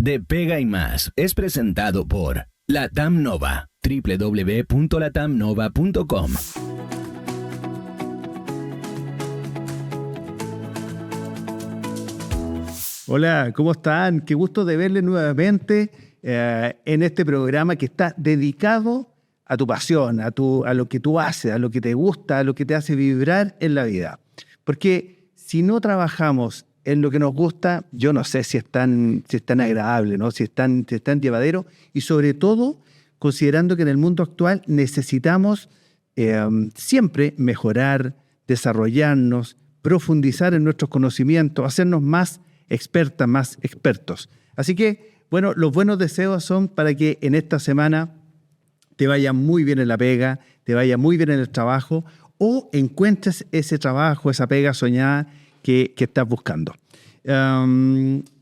de Pega y Más es presentado por Latam Nova, www.latamnova.com. Hola, ¿cómo están? Qué gusto de verles nuevamente en este programa que está dedicado a tu pasión, a lo que tú haces, a lo que te gusta, a lo que te hace vibrar en la vida. Porque si no trabajamos en lo que nos gusta, yo no sé si es tan agradable, ¿no? Si es tan llevadero, y sobre todo considerando que en el mundo actual necesitamos siempre mejorar, desarrollarnos, profundizar en nuestros conocimientos, hacernos más expertas, más expertos. Así que, bueno, los buenos deseos son para que en esta semana te vaya muy bien en la pega, te vaya muy bien en el trabajo, o encuentres ese trabajo, esa pega soñada que estás buscando.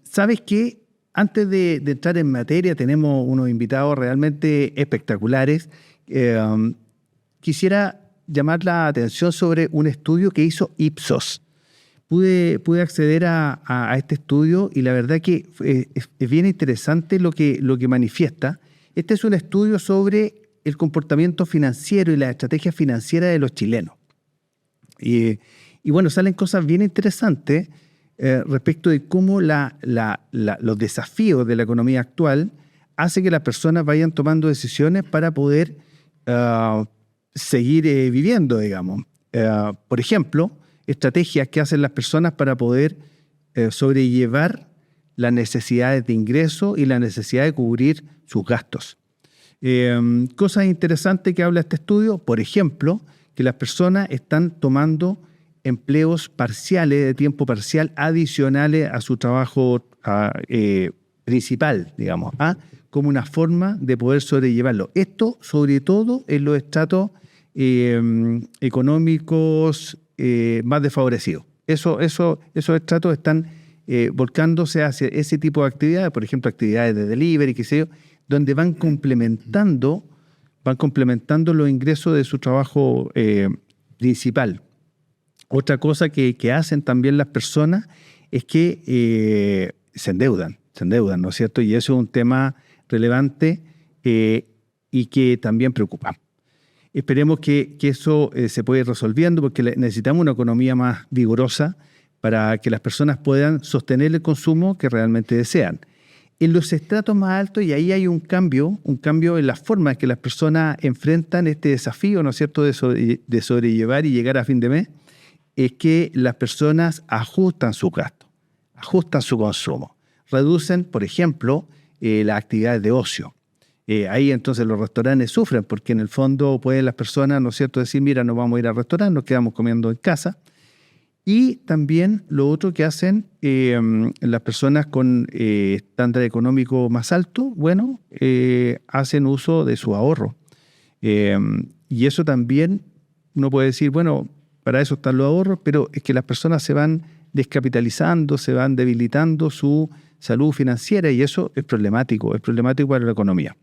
¿Sabes qué? Antes de entrar en materia, tenemos unos invitados realmente espectaculares. Quisiera llamar la atención sobre un estudio que hizo Ipsos. Pude acceder a este estudio y la verdad que es bien interesante lo que manifiesta. Este es un estudio sobre el comportamiento financiero y la estrategia financiera de los chilenos. Y bueno, salen cosas bien interesantes respecto de cómo los desafíos de la economía actual hacen que las personas vayan tomando decisiones para poder seguir viviendo, digamos. Por ejemplo, estrategias que hacen las personas para poder sobrellevar las necesidades de ingreso y la necesidad de cubrir sus gastos. Cosas interesantes que habla este estudio, por ejemplo, que las personas están tomando empleos parciales, de tiempo parcial, adicionales a su trabajo principal, digamos, como una forma de poder sobrellevarlo. Esto, sobre todo, en los estratos económicos más desfavorecidos. Esos estratos están volcándose hacia ese tipo de actividades, por ejemplo, actividades de delivery, qué sé yo, donde van complementando los ingresos de su trabajo principal. Otra cosa que hacen también las personas es que se endeudan, ¿no es cierto? Y eso es un tema relevante y que también preocupa. Esperemos que eso se pueda ir resolviendo porque necesitamos una economía más vigorosa para que las personas puedan sostener el consumo que realmente desean. En los estratos más altos, y ahí hay un cambio en la forma en que las personas enfrentan este desafío, ¿no es cierto?, de sobrellevar y llegar a fin de mes, es que las personas ajustan su gasto, ajustan su consumo, reducen, por ejemplo, las actividades de ocio. Ahí entonces los restaurantes sufren porque en el fondo pueden las personas, ¿no es cierto?, decir, mira, no vamos a ir al restaurante, nos quedamos comiendo en casa. Y también lo otro que hacen las personas con estándar económico más alto, bueno, hacen uso de su ahorro. Y eso también uno puede decir, bueno, para eso están los ahorros, pero es que las personas se van descapitalizando, se van debilitando su salud financiera y eso es problemático para la economía.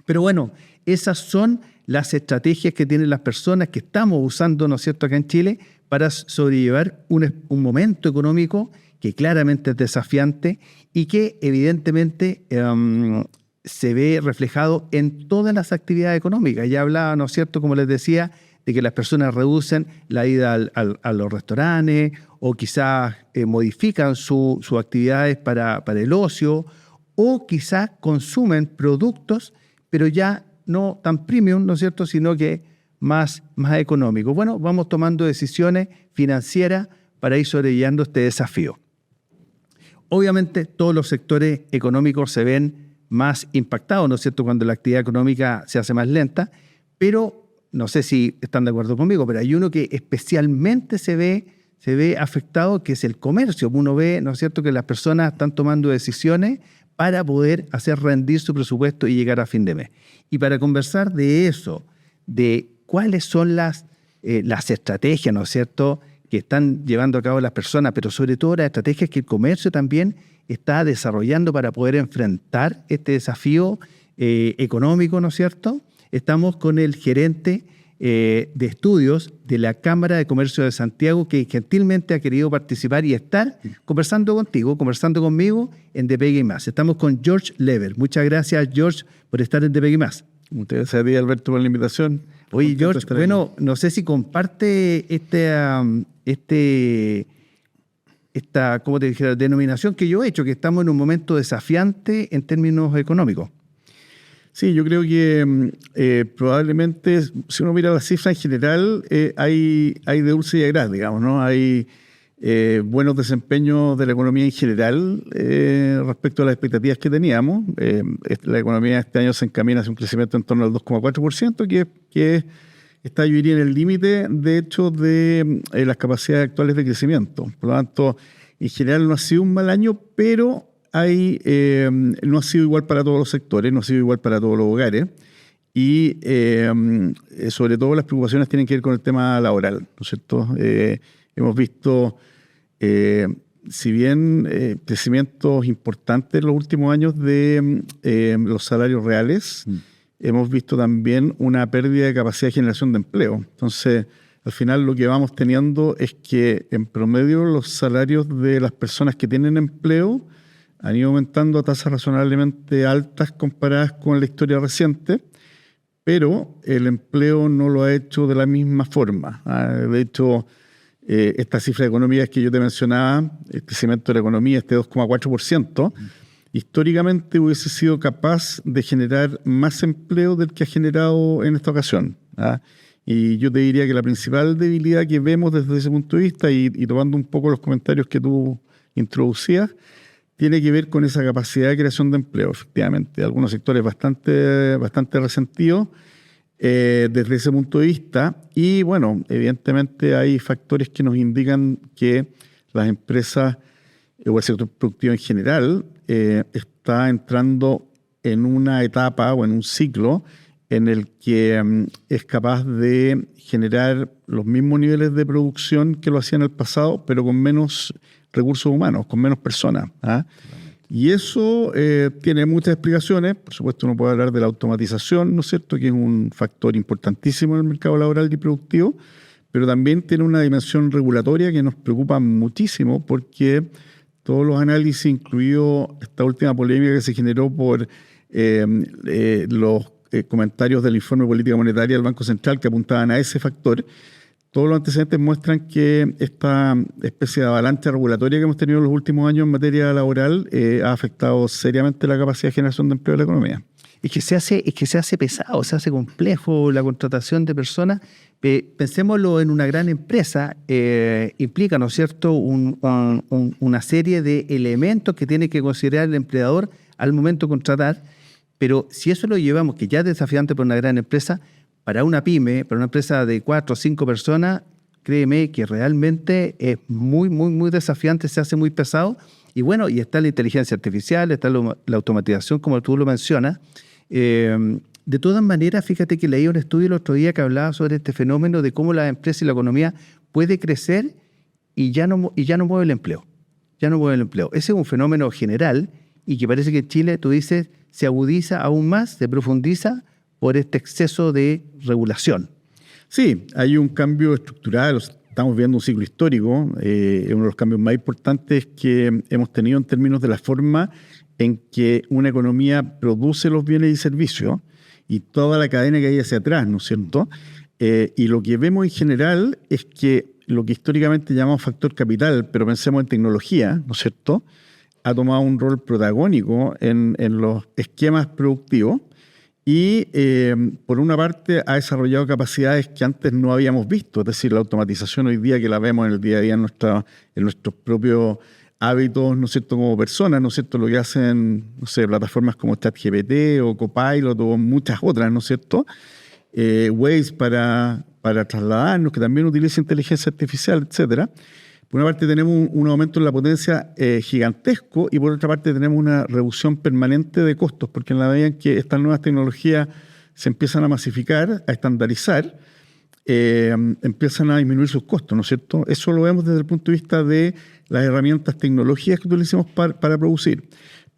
Pero bueno, esas son las estrategias que tienen las personas que estamos usando, ¿no es cierto?, acá en Chile para sobrellevar un momento económico que claramente es desafiante y que evidentemente se ve reflejado en todas las actividades económicas. Ya hablaba, ¿no es cierto?, como les decía, de que las personas reducen la ida a los restaurantes o quizás modifican sus actividades para el ocio o quizás consumen productos pero ya no tan premium, ¿no es cierto?, sino que más económicos. Bueno, vamos tomando decisiones financieras para ir sobrellevando este desafío. Obviamente, todos los sectores económicos se ven más impactados, ¿no es cierto?, cuando la actividad económica se hace más lenta, pero no sé si están de acuerdo conmigo, pero hay uno que especialmente se ve afectado, que es el comercio. Uno ve, ¿no es cierto?, que las personas están tomando decisiones para poder hacer rendir su presupuesto y llegar a fin de mes. Y para conversar de eso, de cuáles son las estrategias, ¿no es cierto?, que están llevando a cabo las personas, pero sobre todo las estrategias que el comercio también está desarrollando para poder enfrentar este desafío económico, ¿no es cierto? Estamos con el gerente de estudios de la Cámara de Comercio de Santiago, que gentilmente ha querido participar y estar conversando contigo, conversando conmigo en De Pegue y Más. Estamos con George Lever. Muchas gracias, George, por estar en De Pegue y Más. Muchas gracias a ti, Alberto, por la invitación. Oye, George, bueno, no sé si comparte esta, como te dijera, denominación que yo he hecho, que estamos en un momento desafiante en términos económicos. Sí, yo creo que probablemente, si uno mira las cifras en general, hay de dulce y de gras, digamos, ¿no? Hay buenos desempeños de la economía en general respecto a las expectativas que teníamos. La economía este año se encamina hacia un crecimiento en torno al 2,4%, que está, yo diría, en el límite, de hecho, de las capacidades actuales de crecimiento. Por lo tanto, en general no ha sido un mal año, pero no ha sido igual para todos los sectores, no ha sido igual para todos los hogares, y sobre todo las preocupaciones tienen que ver con el tema laboral, ¿no es cierto? Hemos visto, si bien crecimientos importantes en los últimos años de los salarios reales, hemos visto también una pérdida de capacidad de generación de empleo. Entonces, al final lo que vamos teniendo es que en promedio los salarios de las personas que tienen empleo han ido aumentando a tasas razonablemente altas comparadas con la historia reciente, pero el empleo no lo ha hecho de la misma forma. De hecho, esta cifra de economía que yo te mencionaba, el crecimiento de la economía, 2,4%, históricamente hubiese sido capaz de generar más empleo del que ha generado en esta ocasión. Y yo te diría que la principal debilidad que vemos desde ese punto de vista, y tomando un poco los comentarios que tú introducías, tiene que ver con esa capacidad de creación de empleo, efectivamente. Algunos sectores bastante resentidos desde ese punto de vista. Y bueno, evidentemente hay factores que nos indican que las empresas o el sector productivo en general está entrando en una etapa o en un ciclo en el que es capaz de generar los mismos niveles de producción que lo hacía en el pasado, pero con menos recursos humanos, con menos personas. Y eso tiene muchas explicaciones. Por supuesto, uno puede hablar de la automatización, ¿no es cierto?, que es un factor importantísimo en el mercado laboral y productivo, pero también tiene una dimensión regulatoria que nos preocupa muchísimo, porque todos los análisis, incluido esta última polémica que se generó por los comentarios del informe de política monetaria del Banco Central que apuntaban a ese factor, todos los antecedentes muestran que esta especie de avalancha regulatoria que hemos tenido en los últimos años en materia laboral ha afectado seriamente la capacidad de generación de empleo de la economía. Es que se hace pesado, se hace complejo la contratación de personas. Pensémoslo en una gran empresa, implica, ¿no es cierto?, una serie de elementos que tiene que considerar el empleador al momento de contratar. Pero si eso lo llevamos, que ya es desafiante para una gran empresa, para una pyme, para una empresa de 4 o 5 personas, créeme que realmente es muy, muy, muy desafiante, se hace muy pesado. Y bueno, y está la inteligencia artificial, está la automatización, como tú lo mencionas. De todas maneras, fíjate que leí un estudio el otro día que hablaba sobre este fenómeno de cómo la empresa y la economía puede crecer y ya no mueve el empleo. Ya no mueve el empleo. Ese es un fenómeno general y que parece que en Chile, tú dices, se agudiza aún más, se profundiza por este exceso de regulación. Sí, hay un cambio estructural, estamos viendo un ciclo histórico. Uno de los cambios más importantes que hemos tenido en términos de la forma en que una economía produce los bienes y servicios y toda la cadena que hay hacia atrás, ¿no es cierto? Y lo que vemos en general es que lo que históricamente llamamos factor capital, pero pensemos en tecnología, ¿no es cierto?, ha tomado un rol protagónico en los esquemas productivos y, por una parte, ha desarrollado capacidades que antes no habíamos visto. Es decir, la automatización hoy día, que la vemos en el día a día en nuestros propios hábitos, ¿no es cierto?, como personas, ¿no es cierto?, lo que hacen, no sé, plataformas como ChatGPT o Copilot o muchas otras, ¿no es cierto?, Waze para trasladarnos, que también utiliza inteligencia artificial, etcétera. Por una parte tenemos un aumento en la potencia gigantesco y por otra parte tenemos una reducción permanente de costos, porque en la medida en que estas nuevas tecnologías se empiezan a masificar, a estandarizar, empiezan a disminuir sus costos, ¿no es cierto? Eso lo vemos desde el punto de vista de las herramientas tecnológicas que utilicemos para producir.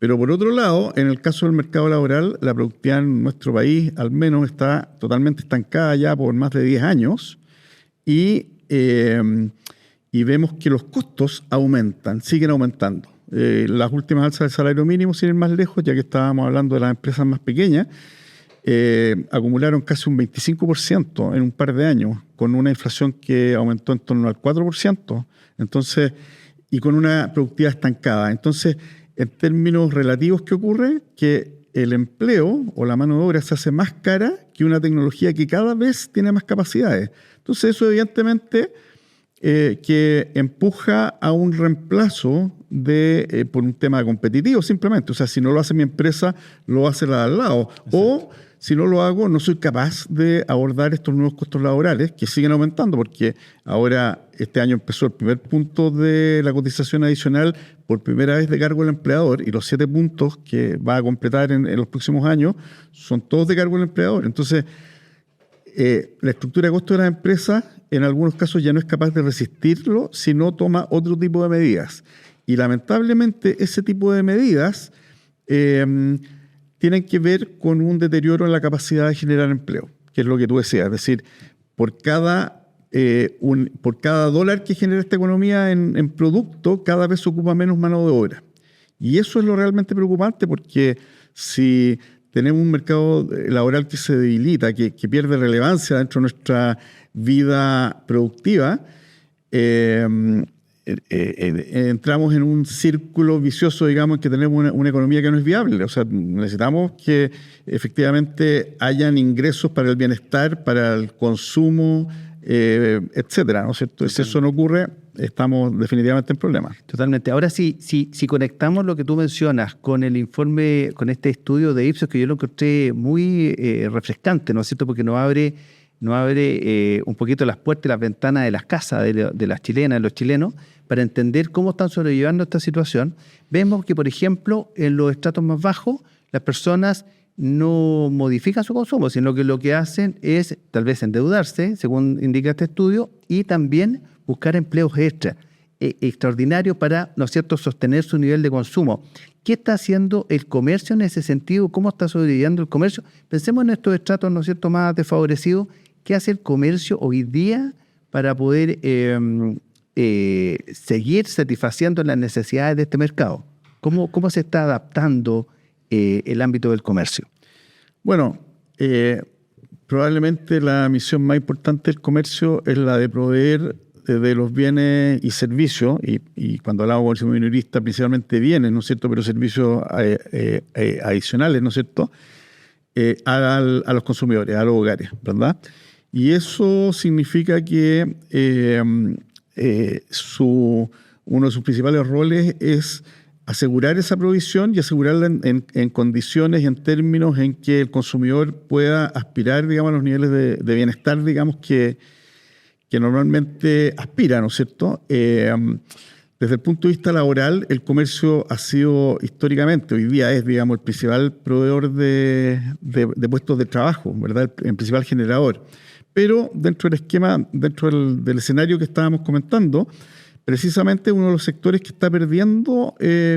Pero por otro lado, en el caso del mercado laboral, la productividad en nuestro país al menos está totalmente estancada ya por más de 10 años y vemos que los costos aumentan, siguen aumentando. Las últimas alzas del salario mínimo, sin ir más lejos, ya que estábamos hablando de las empresas más pequeñas, acumularon casi un 25% en un par de años, con una inflación que aumentó en torno al 4%, entonces, y con una productividad estancada. Entonces, en términos relativos, ¿qué ocurre? Que el empleo o la mano de obra se hace más cara que una tecnología que cada vez tiene más capacidades. Entonces, eso evidentemente que empuja a un reemplazo por un tema competitivo simplemente. O sea, si no lo hace mi empresa, lo hace la de al lado. Exacto. O si no lo hago, no soy capaz de abordar estos nuevos costos laborales que siguen aumentando, porque ahora este año empezó el primer punto de la cotización adicional por primera vez de cargo del empleador, y los 7 puntos que va a completar en los próximos años son todos de cargo del empleador. Entonces, la estructura de costos de las empresas en algunos casos ya no es capaz de resistirlo si no toma otro tipo de medidas. Y lamentablemente ese tipo de medidas tienen que ver con un deterioro en la capacidad de generar empleo, que es lo que tú decías. Es decir, por cada dólar que genera esta economía en producto, cada vez se ocupa menos mano de obra. Y eso es lo realmente preocupante, porque si tenemos un mercado laboral que se debilita, que pierde relevancia dentro de nuestra vida productiva, entramos en un círculo vicioso, digamos, en que tenemos una economía que no es viable. O sea, necesitamos que efectivamente hayan ingresos para el bienestar, para el consumo, etcétera, ¿no es cierto? Si eso no ocurre, estamos definitivamente en problemas. Totalmente. Ahora si conectamos lo que tú mencionas con el informe, con este estudio de Ipsos, que yo lo encontré muy refrescante, ¿no es cierto? Porque nos abre un poquito las puertas y las ventanas de las casas de las chilenas, de los chilenos, para entender cómo están sobrellevando esta situación. Vemos que, por ejemplo, en los estratos más bajos, las personas no modifican su consumo, sino que lo que hacen es tal vez endeudarse, según indica este estudio, y también buscar empleos extraordinarios para, ¿no es cierto?, sostener su nivel de consumo. ¿Qué está haciendo el comercio en ese sentido? ¿Cómo está sobreviviendo el comercio? Pensemos en estos estratos, ¿no es cierto?, más desfavorecidos. ¿Qué hace el comercio hoy día para poder seguir satisfaciendo las necesidades de este mercado? ¿Cómo se está adaptando el ámbito del comercio? Bueno, probablemente la misión más importante del comercio es la de proveer de los bienes y servicios, y cuando hablamos de comercio minorista, principalmente bienes, ¿no es cierto?, pero servicios adicionales, ¿no es cierto?, a los consumidores, a los hogares, ¿verdad? Y eso significa que uno de sus principales roles es asegurar esa provisión y asegurarla en condiciones y en términos en que el consumidor pueda aspirar, digamos, a los niveles de bienestar, digamos, que normalmente aspira, ¿no es cierto? Desde el punto de vista laboral, el comercio ha sido históricamente, hoy día es, digamos, el principal proveedor de puestos de trabajo, ¿verdad? El principal generador. Pero dentro del esquema, dentro del escenario que estábamos comentando, precisamente uno de los sectores que está perdiendo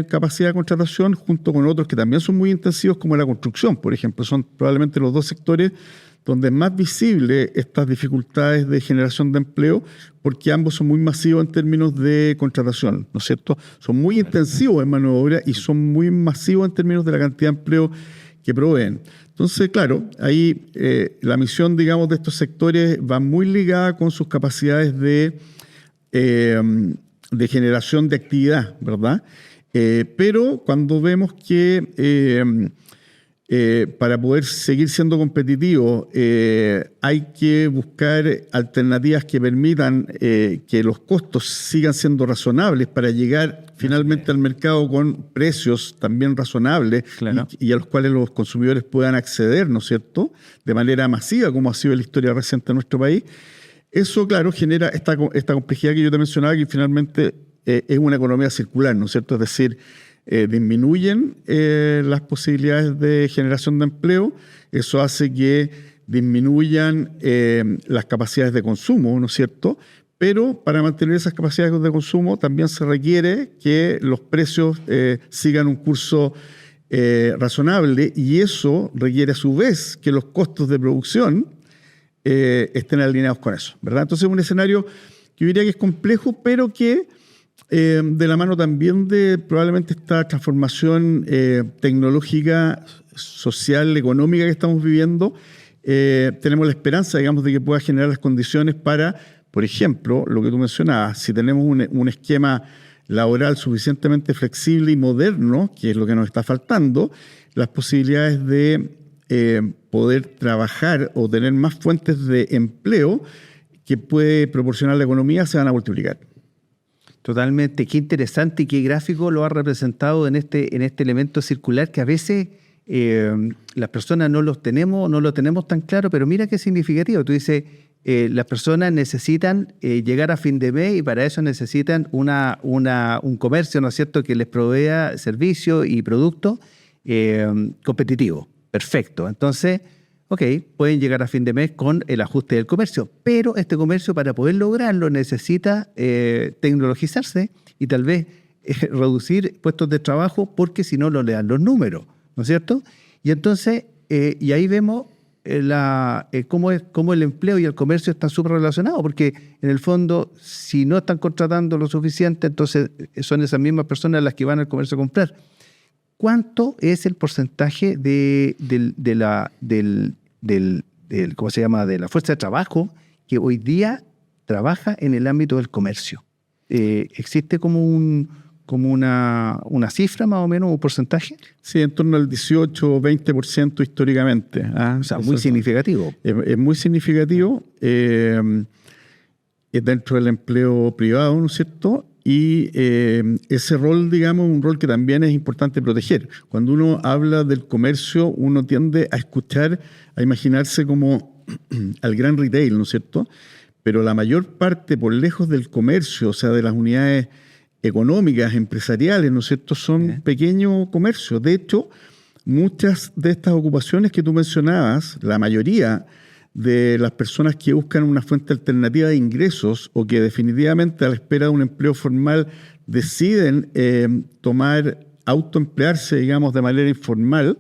capacidad de contratación, junto con otros que también son muy intensivos, como la construcción, por ejemplo, son probablemente los dos sectores donde es más visible estas dificultades de generación de empleo, porque ambos son muy masivos en términos de contratación, ¿no es cierto? Son muy intensivos en mano de obra y son muy masivos en términos de la cantidad de empleo que proveen. Entonces, claro, ahí la misión, digamos, de estos sectores va muy ligada con sus capacidades de generación de actividad, ¿verdad? Pero cuando vemos que para poder seguir siendo competitivo hay que buscar alternativas que permitan que los costos sigan siendo razonables para llegar finalmente al mercado con precios también razonables, claro, y a los cuales los consumidores puedan acceder, ¿no es cierto?, de manera masiva, como ha sido la historia reciente de nuestro país. Eso, claro, genera esta complejidad que yo te mencionaba, que finalmente es una economía circular, ¿no es cierto? Es decir, disminuyen las posibilidades de generación de empleo, eso hace que disminuyan las capacidades de consumo, ¿no es cierto?, pero para mantener esas capacidades de consumo también se requiere que los precios sigan un curso razonable, y eso requiere a su vez que los costos de producción estén alineados con eso, ¿verdad? Entonces es un escenario que yo diría que es complejo, pero que de la mano también de probablemente esta transformación tecnológica, social, económica que estamos viviendo, tenemos la esperanza, digamos, de que pueda generar las condiciones para, por ejemplo, lo que tú mencionabas, si tenemos un esquema laboral suficientemente flexible y moderno, que es lo que nos está faltando, las posibilidades de poder trabajar o tener más fuentes de empleo que puede proporcionar la economía se van a multiplicar. Totalmente. Qué interesante y qué gráfico lo ha representado en este elemento circular que a veces las personas no lo tenemos tan claro, pero mira qué significativo. Tú dices, las personas necesitan llegar a fin de mes y para eso necesitan un comercio, ¿no es cierto?, que les provea servicios y productos competitivos. Perfecto. Entonces, pueden llegar a fin de mes con el ajuste del comercio, pero este comercio, para poder lograrlo, necesita tecnologizarse y tal vez reducir puestos de trabajo, porque si no, le dan los números, ¿no es cierto? Y entonces, y ahí vemos cómo el empleo y el comercio están súper relacionados, porque en el fondo, si no están contratando lo suficiente, entonces son esas mismas personas las que van al comercio a comprar. ¿Cuánto es el porcentaje de ¿cómo se llama?, de la fuerza de trabajo que hoy día trabaja en el ámbito del comercio? ¿Existe como una cifra más o menos, un porcentaje? Sí, en torno al 18 o 20% históricamente. O sea, muy significativo. Es muy significativo dentro del empleo privado, ¿no es cierto? Y ese rol, digamos, un rol que también es importante proteger. Cuando uno habla del comercio, uno tiende a escuchar, a imaginarse como al gran retail, ¿no es cierto? Pero la mayor parte, por lejos del comercio, o sea, de las unidades económicas, empresariales, ¿no es cierto?, son pequeños comercios. De hecho, muchas de estas ocupaciones que tú mencionabas, la mayoría de las personas que buscan una fuente alternativa de ingresos o que definitivamente a la espera de un empleo formal deciden autoemplearse, digamos, de manera informal,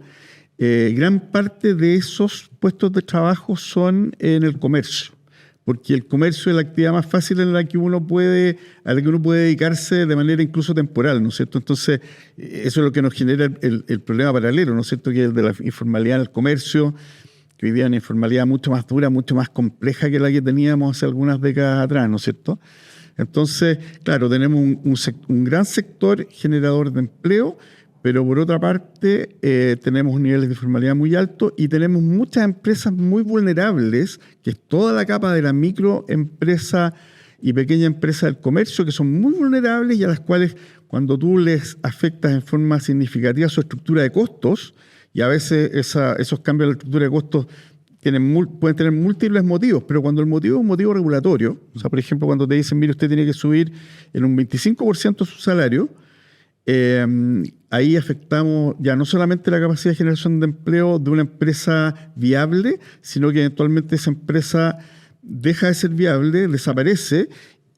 gran parte de esos puestos de trabajo son en el comercio, porque el comercio es la actividad más fácil a la que uno puede dedicarse de manera incluso temporal, ¿no es cierto? Entonces, eso es lo que nos genera el problema paralelo, ¿no es cierto?, que es el de la informalidad en el comercio, que hoy día es una informalidad mucho más dura, mucho más compleja que la que teníamos hace algunas décadas atrás, ¿no es cierto? Entonces, claro, tenemos un gran sector generador de empleo, pero por otra parte tenemos niveles de informalidad muy altos y tenemos muchas empresas muy vulnerables, que es toda la capa de la microempresa y pequeña empresa del comercio, que son muy vulnerables y a las cuales, cuando tú les afectas en forma significativa su estructura de costos, y a veces esos cambios de la estructura de costos pueden tener múltiples motivos, pero cuando el motivo es un motivo regulatorio, o sea, por ejemplo, cuando te dicen, mire, usted tiene que subir en un 25% su salario, ahí afectamos ya no solamente la capacidad de generación de empleo de una empresa viable, sino que eventualmente esa empresa deja de ser viable, desaparece,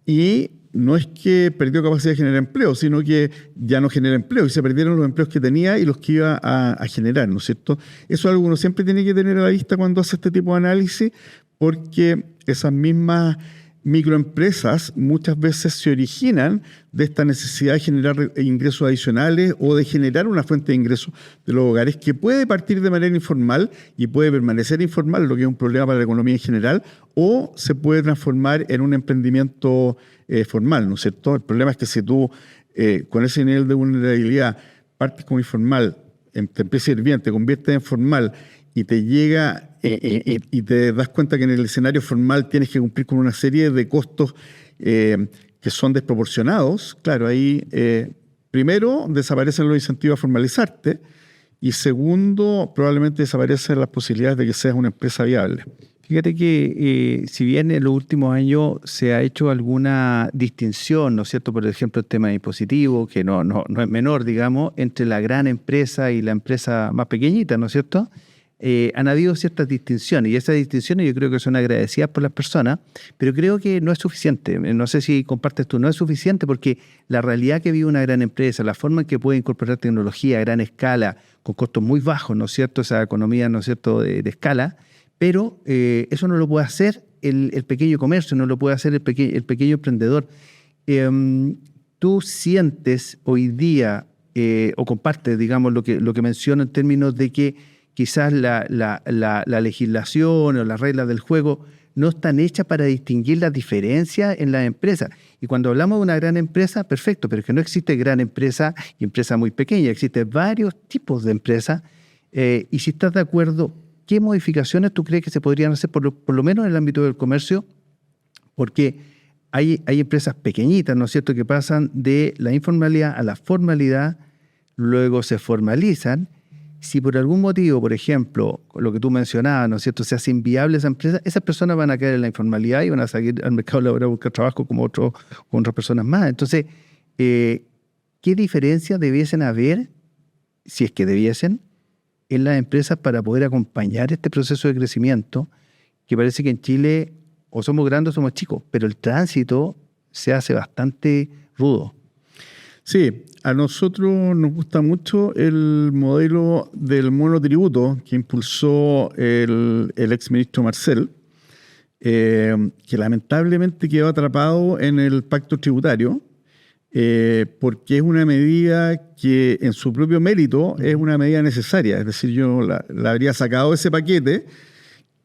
y no es que perdió capacidad de generar empleo, sino que ya no genera empleo y se perdieron los empleos que tenía y los que iba a generar, ¿no es cierto? Eso es algo que uno siempre tiene que tener a la vista cuando hace este tipo de análisis, porque esas mismas microempresas muchas veces se originan de esta necesidad de generar ingresos adicionales o de generar una fuente de ingresos de los hogares que puede partir de manera informal y puede permanecer informal, lo que es un problema para la economía en general, o se puede transformar en un emprendimiento formal, ¿no es cierto? El problema es que si tú con ese nivel de vulnerabilidad partes como informal, te empieza a ir bien, te conviertes en formal y te llega y te das cuenta que en el escenario formal tienes que cumplir con una serie de costos que son desproporcionados, claro, ahí primero desaparecen los incentivos a formalizarte y segundo, probablemente desaparecen las posibilidades de que seas una empresa viable. Fíjate que si bien en los últimos años se ha hecho alguna distinción, ¿no es cierto?, por ejemplo, el tema impositivo, que no es menor, digamos, entre la gran empresa y la empresa más pequeñita, ¿no es cierto?, han habido ciertas distinciones y esas distinciones yo creo que son agradecidas por las personas, pero creo que no es suficiente. No sé si compartes tú, no es suficiente porque la realidad que vive una gran empresa, la forma en que puede incorporar tecnología a gran escala, con costos muy bajos, ¿no es cierto? Esa economía, ¿no es cierto?, de escala, pero eso no lo puede hacer el pequeño comercio, no lo puede hacer el pequeño emprendedor. ¿Tú sientes hoy día o compartes, digamos, lo que menciono en términos de que quizás la legislación o las reglas del juego no están hechas para distinguir las diferencias en las empresas? Y cuando hablamos de una gran empresa, perfecto, pero es que no existe gran empresa y empresa muy pequeña, existen varios tipos de empresas. Y si estás de acuerdo, ¿qué modificaciones tú crees que se podrían hacer, por lo menos en el ámbito del comercio? Porque hay empresas pequeñitas, ¿no es cierto?, que pasan de la informalidad a la formalidad, luego se formalizan. Si por algún motivo, por ejemplo, lo que tú mencionabas, ¿no es cierto?, se hace inviable esa empresa, esas personas van a caer en la informalidad y van a seguir al mercado laboral a buscar trabajo como con otras personas más. Entonces, ¿qué diferencias debiesen haber, si es que debiesen, en las empresas para poder acompañar este proceso de crecimiento? Que parece que en Chile o somos grandes o somos chicos, pero el tránsito se hace bastante rudo. Sí, a nosotros nos gusta mucho el modelo del monotributo que impulsó el exministro Marcel, que lamentablemente quedó atrapado en el pacto tributario, porque es una medida que en su propio mérito es una medida necesaria. Es decir, yo la habría sacado de ese paquete,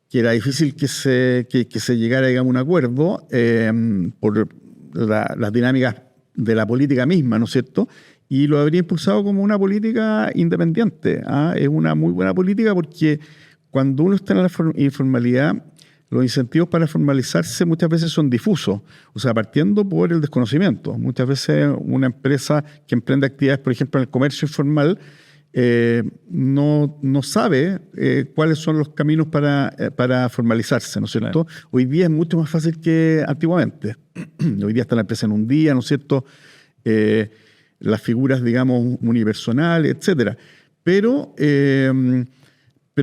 que era difícil que se llegara, digamos, a un acuerdo por las dinámicas de la política misma, ¿no es cierto? Y lo habría impulsado como una política independiente. Es una muy buena política porque cuando uno está en la informalidad, los incentivos para formalizarse muchas veces son difusos, o sea, partiendo por el desconocimiento. Muchas veces una empresa que emprende actividades, por ejemplo, en el comercio informal, no sabe cuáles son los caminos para formalizarse, ¿no es cierto? Claro. Hoy día es mucho más fácil que antiguamente. Hoy día está la empresa en un día, ¿no es cierto? Las figuras, digamos, unipersonales, etcétera. Pero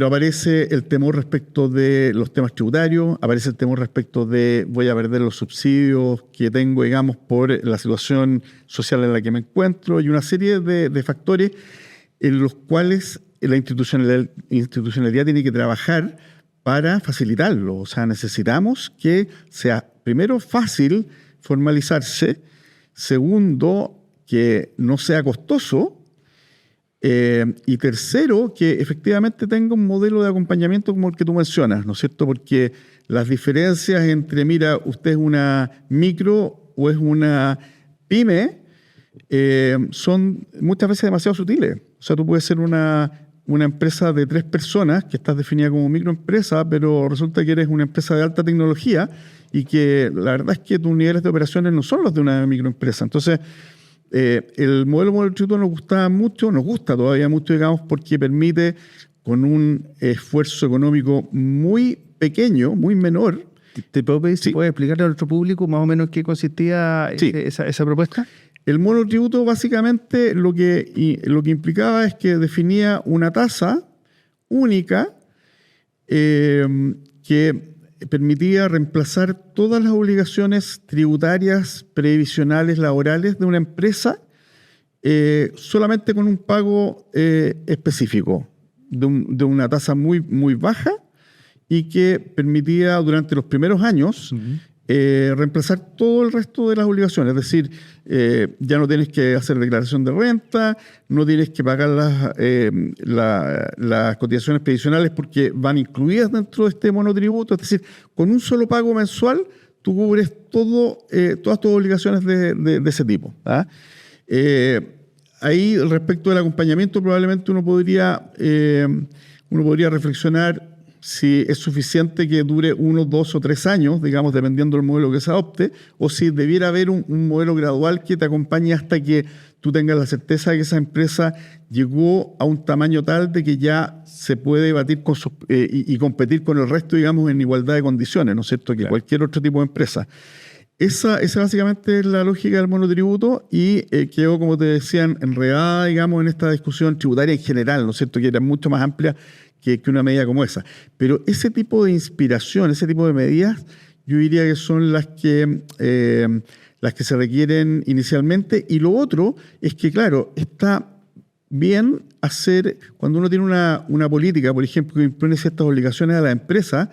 aparece el temor respecto de los temas tributarios, aparece el temor respecto de voy a perder los subsidios que tengo, digamos, por la situación social en la que me encuentro, y una serie de factores en los cuales la institucionalidad tiene que trabajar para facilitarlo. O sea, necesitamos que sea, primero, fácil formalizarse, segundo, que no sea costoso, y tercero, que efectivamente tenga un modelo de acompañamiento como el que tú mencionas, ¿no es cierto? Porque las diferencias entre, mira, usted es una micro o es una pyme, son muchas veces demasiado sutiles. O sea, tú puedes ser una empresa de 3 personas que estás definida como microempresa, pero resulta que eres una empresa de alta tecnología y que la verdad es que tus niveles de operaciones no son los de una microempresa. Entonces, el modelo monotributo nos gusta todavía mucho, digamos, porque permite, con un esfuerzo económico muy pequeño, muy menor. ¿Te puedo pedir si Sí. puedes explicarle a nuestro público más o menos qué consistía Sí. esa propuesta? El monotributo básicamente lo que implicaba es que definía una tasa única que permitía reemplazar todas las obligaciones tributarias, previsionales, laborales de una empresa solamente con un pago específico de una tasa muy, muy baja y que permitía durante los primeros años reemplazar todo el resto de las obligaciones. Es decir, ya no tienes que hacer declaración de renta, no tienes que pagar las cotizaciones previsionales porque van incluidas dentro de este monotributo. Es decir, con un solo pago mensual tú cubres todas tus obligaciones de ese tipo. Ahí, respecto del acompañamiento, probablemente uno podría reflexionar si es suficiente que dure 1, 2 o 3 años, digamos, dependiendo del modelo que se adopte, o si debiera haber un modelo gradual que te acompañe hasta que tú tengas la certeza de que esa empresa llegó a un tamaño tal de que ya se puede batir y competir con el resto, digamos, en igualdad de condiciones, ¿no es cierto?, que Claro. cualquier otro tipo de empresa. Esa básicamente es la lógica del monotributo y quedó, como te decían, enredada, digamos, en esta discusión tributaria en general, ¿no es cierto?, que era mucho más amplia que una medida como esa. Pero ese tipo de inspiración, ese tipo de medidas, yo diría que son las que se requieren inicialmente. Y lo otro es que, claro, está bien hacer, cuando uno tiene una política, por ejemplo, que impone ciertas obligaciones a la empresa,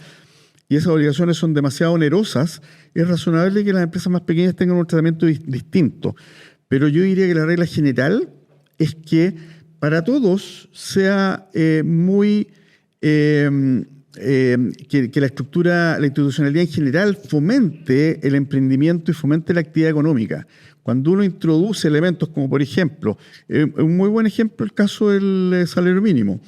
y esas obligaciones son demasiado onerosas, es razonable que las empresas más pequeñas tengan un tratamiento distinto. Pero yo diría que la regla general es que para todos sea que la institucionalidad en general fomente el emprendimiento y fomente la actividad económica. Cuando uno introduce elementos como, por ejemplo, un muy buen ejemplo el caso del salario mínimo,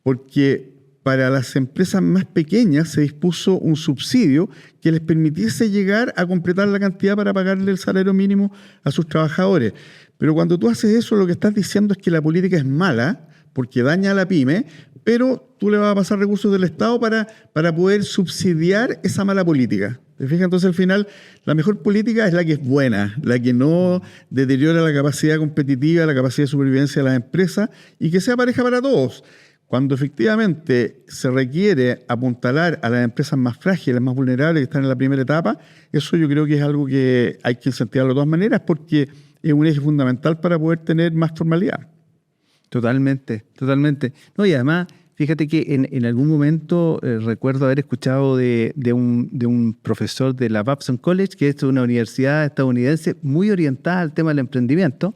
porque para las empresas más pequeñas se dispuso un subsidio que les permitiese llegar a completar la cantidad para pagarle el salario mínimo a sus trabajadores. Pero cuando tú haces eso, lo que estás diciendo es que la política es mala, porque daña a la pyme, pero tú le vas a pasar recursos del Estado para poder subsidiar esa mala política. ¿Te fijas? Entonces, al final, la mejor política es la que es buena, la que no deteriora la capacidad competitiva, la capacidad de supervivencia de las empresas y que sea pareja para todos. Cuando efectivamente se requiere apuntalar a las empresas más frágiles, más vulnerables que están en la primera etapa, eso yo creo que es algo que hay que incentivarlo de todas maneras porque es un eje fundamental para poder tener más formalidad. Totalmente, totalmente. No, y además, fíjate que en algún momento recuerdo haber escuchado de un profesor de la Babson College, que es una universidad estadounidense muy orientada al tema del emprendimiento.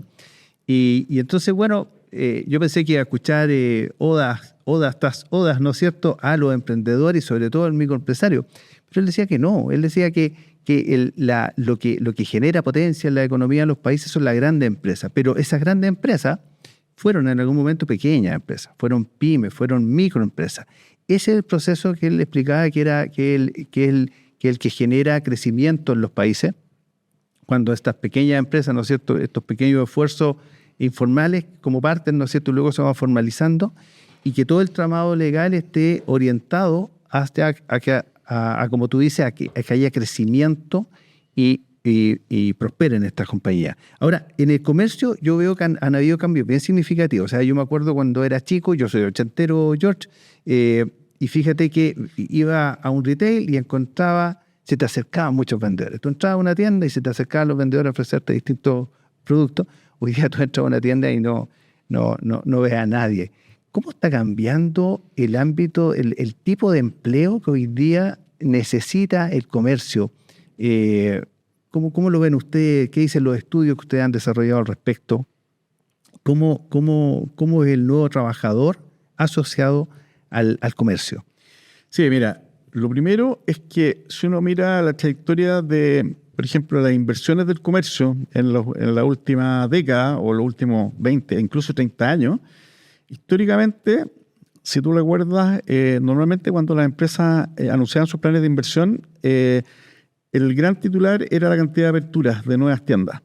Y entonces, bueno, yo pensé que iba a escuchar odas tras odas, ¿no es cierto?, a los emprendedores y sobre todo al microempresario. Pero él decía que no, él decía que lo que genera potencia en la economía de los países son las grandes empresas. Pero esas grandes empresas fueron en algún momento pequeñas empresas, fueron pymes, fueron microempresas. Ese es el proceso que él explicaba que el que genera crecimiento en los países, cuando estas pequeñas empresas, ¿no es cierto?, estos pequeños esfuerzos informales como parten, ¿no es cierto?, y luego se van formalizando, y que todo el tramado legal esté orientado hasta como tú dices, a que haya crecimiento y prosperen estas compañías. Ahora, en el comercio yo veo que han habido cambios bien significativos. O sea, yo me acuerdo cuando era chico, yo soy ochentero, George, y fíjate que iba a un retail y se te acercaban muchos vendedores. Tú entrabas a una tienda y se te acercaban los vendedores a ofrecerte distintos productos. Hoy día tú entras a una tienda y no ves a nadie. ¿Cómo está cambiando el ámbito, el tipo de empleo que hoy día necesita el comercio? ¿Cómo lo ven ustedes? ¿Qué dicen los estudios que ustedes han desarrollado al respecto? ¿Cómo es el nuevo trabajador asociado al comercio? Sí, mira, lo primero es que si uno mira la trayectoria de, por ejemplo, las inversiones del comercio en la última década o los últimos 20, incluso 30 años, históricamente, si tú recuerdas, normalmente cuando las empresas anunciaban sus planes de inversión, el gran titular era la cantidad de aperturas de nuevas tiendas.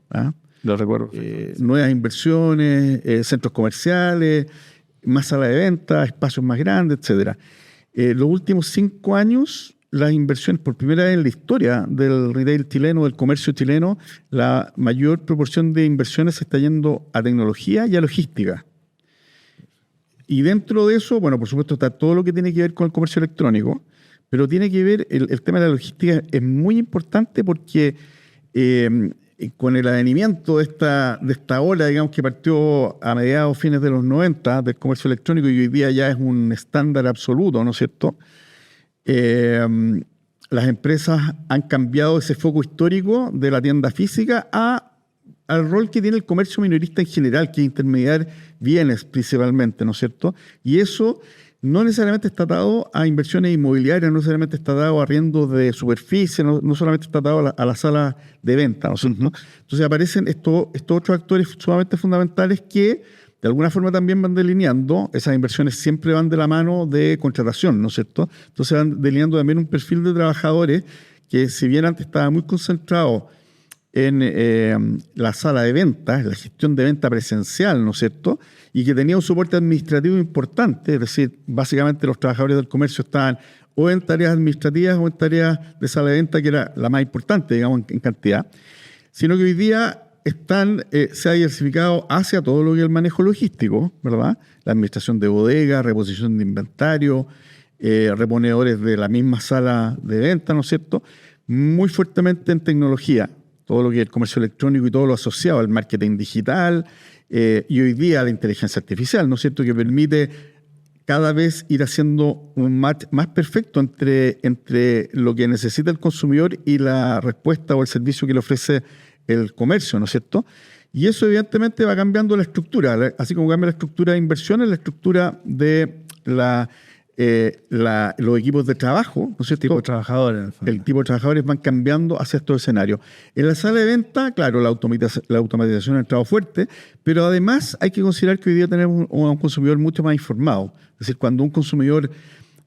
Lo recuerdo. Nuevas inversiones, centros comerciales, más salas de venta, espacios más grandes, etc. Los últimos 5 años, las inversiones, por primera vez en la historia del retail chileno, del comercio chileno, la mayor proporción de inversiones se está yendo a tecnología y a logística. Y dentro de eso, bueno, por supuesto está todo lo que tiene que ver con el comercio electrónico, pero tiene que ver, el tema de la logística es muy importante porque con el advenimiento de esta ola, digamos, que partió a mediados, fines de los 90 del comercio electrónico y hoy día ya es un estándar absoluto, ¿no es cierto? Las empresas han cambiado ese foco histórico de la tienda física al rol que tiene el comercio minorista en general, que es intermediar bienes principalmente, ¿no es cierto? Y eso no necesariamente está atado a inversiones inmobiliarias, no necesariamente está atado a arriendos de superficie, no solamente está atado a la sala de venta, ¿no? Entonces aparecen estos otros actores sumamente fundamentales que de alguna forma también van delineando, esas inversiones siempre van de la mano de contratación, ¿no es cierto? Entonces van delineando también un perfil de trabajadores que si bien antes estaba muy concentrado en la sala de ventas, la gestión de venta presencial, ¿no es cierto? Y que tenía un soporte administrativo importante, es decir, básicamente los trabajadores del comercio estaban o en tareas administrativas o en tareas de sala de venta, que era la más importante, digamos, en cantidad, sino que hoy día se ha diversificado hacia todo lo que es el manejo logístico, ¿verdad? La administración de bodega, reposición de inventario, reponedores de la misma sala de venta, ¿no es cierto? Muy fuertemente en tecnología, todo lo que es el comercio electrónico y todo lo asociado al marketing digital, y hoy día la inteligencia artificial, ¿no es cierto?, que permite cada vez ir haciendo un match más perfecto entre lo que necesita el consumidor y la respuesta o el servicio que le ofrece el comercio, ¿no es cierto? Y eso evidentemente va cambiando la estructura, así como cambia la estructura de inversiones, la estructura de los equipos de trabajo, ¿no es cierto? Tipo de trabajadores. El tipo de trabajadores van cambiando hacia estos escenarios. En la sala de venta, claro, la automatización ha entrado fuerte, pero además hay que considerar que hoy día tenemos un consumidor mucho más informado. Es decir, cuando un consumidor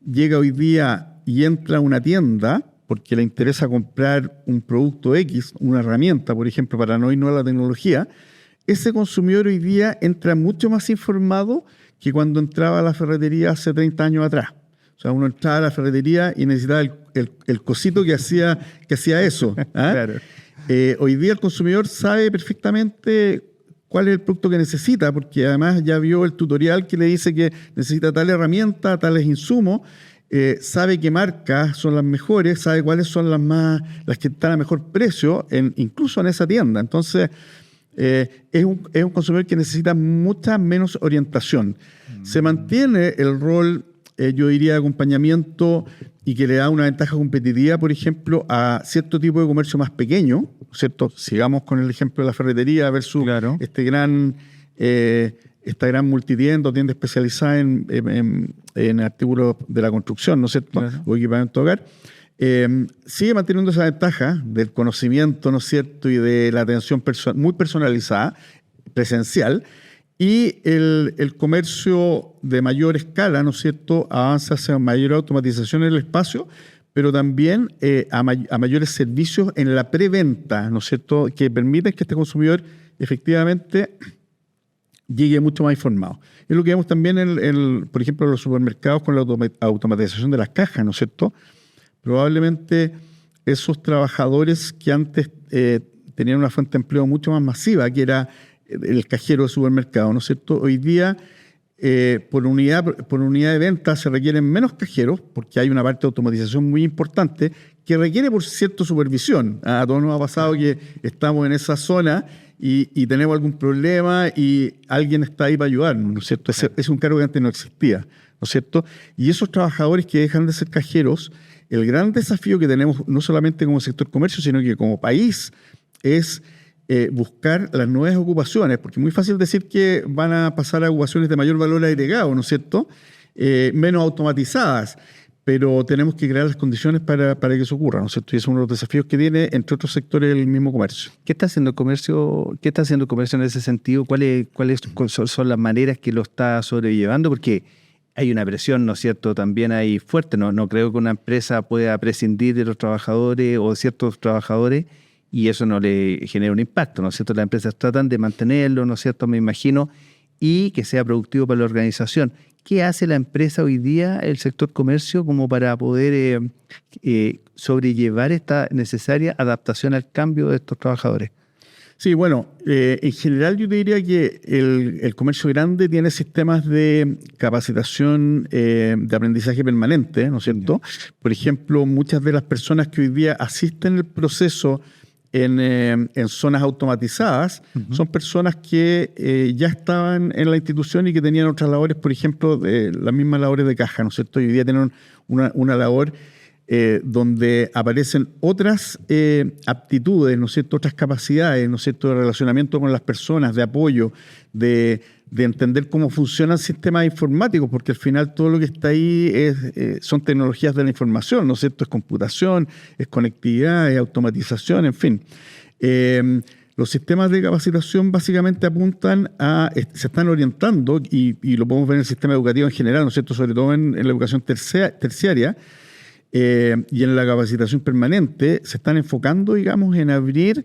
llega hoy día y entra a una tienda porque le interesa comprar un producto X, una herramienta, por ejemplo, para no irnos a la tecnología, ese consumidor hoy día entra mucho más informado que cuando entraba a la ferretería hace 30 años atrás. O sea, uno entraba a la ferretería y necesitaba el cosito que hacía eso. ¿Ah? Claro. Hoy día el consumidor sabe perfectamente cuál es el producto que necesita, porque además ya vio el tutorial que le dice que necesita tal herramienta, tales insumos, sabe qué marcas son las mejores, sabe cuáles son las que están a mejor precio, incluso en esa tienda. Entonces, es un consumidor que necesita mucha menos orientación. Se mantiene el rol, yo diría, de acompañamiento y que le da una ventaja competitiva, por ejemplo, a cierto tipo de comercio más pequeño, ¿cierto? Sigamos con el ejemplo de la ferretería versus esta gran multitienda o tienda especializada en artículos de la construcción, ¿no es cierto? Claro. O equipamiento de hogar. Sigue manteniendo esa ventaja del conocimiento, ¿no es cierto? Y de la atención muy personalizada, presencial. Y el comercio de mayor escala, ¿no es cierto?, avanza hacia mayor automatización en el espacio, pero también a mayores servicios en la preventa, ¿no es cierto?, que permiten que este consumidor efectivamente llegue mucho más informado. Es lo que vemos también, por ejemplo, en los supermercados con la automatización de las cajas, ¿no es cierto? Probablemente esos trabajadores que antes tenían una fuente de empleo mucho más masiva, que era el cajero de supermercado, ¿no es cierto? Hoy día, por unidad de venta se requieren menos cajeros, porque hay una parte de automatización muy importante que requiere, por cierto, supervisión. A todos nos ha pasado que estamos en esa zona y tenemos algún problema y alguien está ahí para ayudarnos, ¿no es cierto? Es un cargo que antes no existía, ¿no es cierto? Y esos trabajadores que dejan de ser cajeros, el gran desafío que tenemos, no solamente como sector comercio, sino que como país, es buscar las nuevas ocupaciones, porque es muy fácil decir que van a pasar a ocupaciones de mayor valor agregado, ¿no es cierto? Menos automatizadas, pero tenemos que crear las condiciones para que eso ocurra, ¿no es cierto? Y es uno de los desafíos que tiene, entre otros sectores, el mismo comercio. ¿Qué está haciendo el comercio en ese sentido? ¿Cuáles son las maneras que lo está sobrellevando? Porque hay una presión, ¿no es cierto?, también hay fuerte. No creo que una empresa pueda prescindir de los trabajadores o de ciertos trabajadores y eso no le genera un impacto, ¿no es cierto? Las empresas tratan de mantenerlo, ¿no es cierto?, me imagino, y que sea productivo para la organización. ¿Qué hace la empresa hoy día, el sector comercio, como para poder sobrellevar esta necesaria adaptación al cambio de estos trabajadores? Sí, bueno, en general yo te diría que el comercio grande tiene sistemas de capacitación, de aprendizaje permanente, ¿no es cierto? Por ejemplo, muchas de las personas que hoy día asisten al proceso en zonas automatizadas, son personas que ya estaban en la institución y que tenían otras labores, por ejemplo, las mismas labores de caja, ¿no es cierto? Y hoy día tienen una labor donde aparecen otras aptitudes, ¿no es cierto?, otras capacidades, ¿no es cierto?, de relacionamiento con las personas, de apoyo, de entender cómo funcionan sistemas informáticos, porque al final todo lo que está ahí son tecnologías de la información, ¿no es cierto?, es computación, es conectividad, es automatización, en fin. Los sistemas de capacitación básicamente apuntan se están orientando, y lo podemos ver en el sistema educativo en general, ¿no es cierto?, sobre todo en la educación terciaria, y en la capacitación permanente, se están enfocando, digamos, en abrir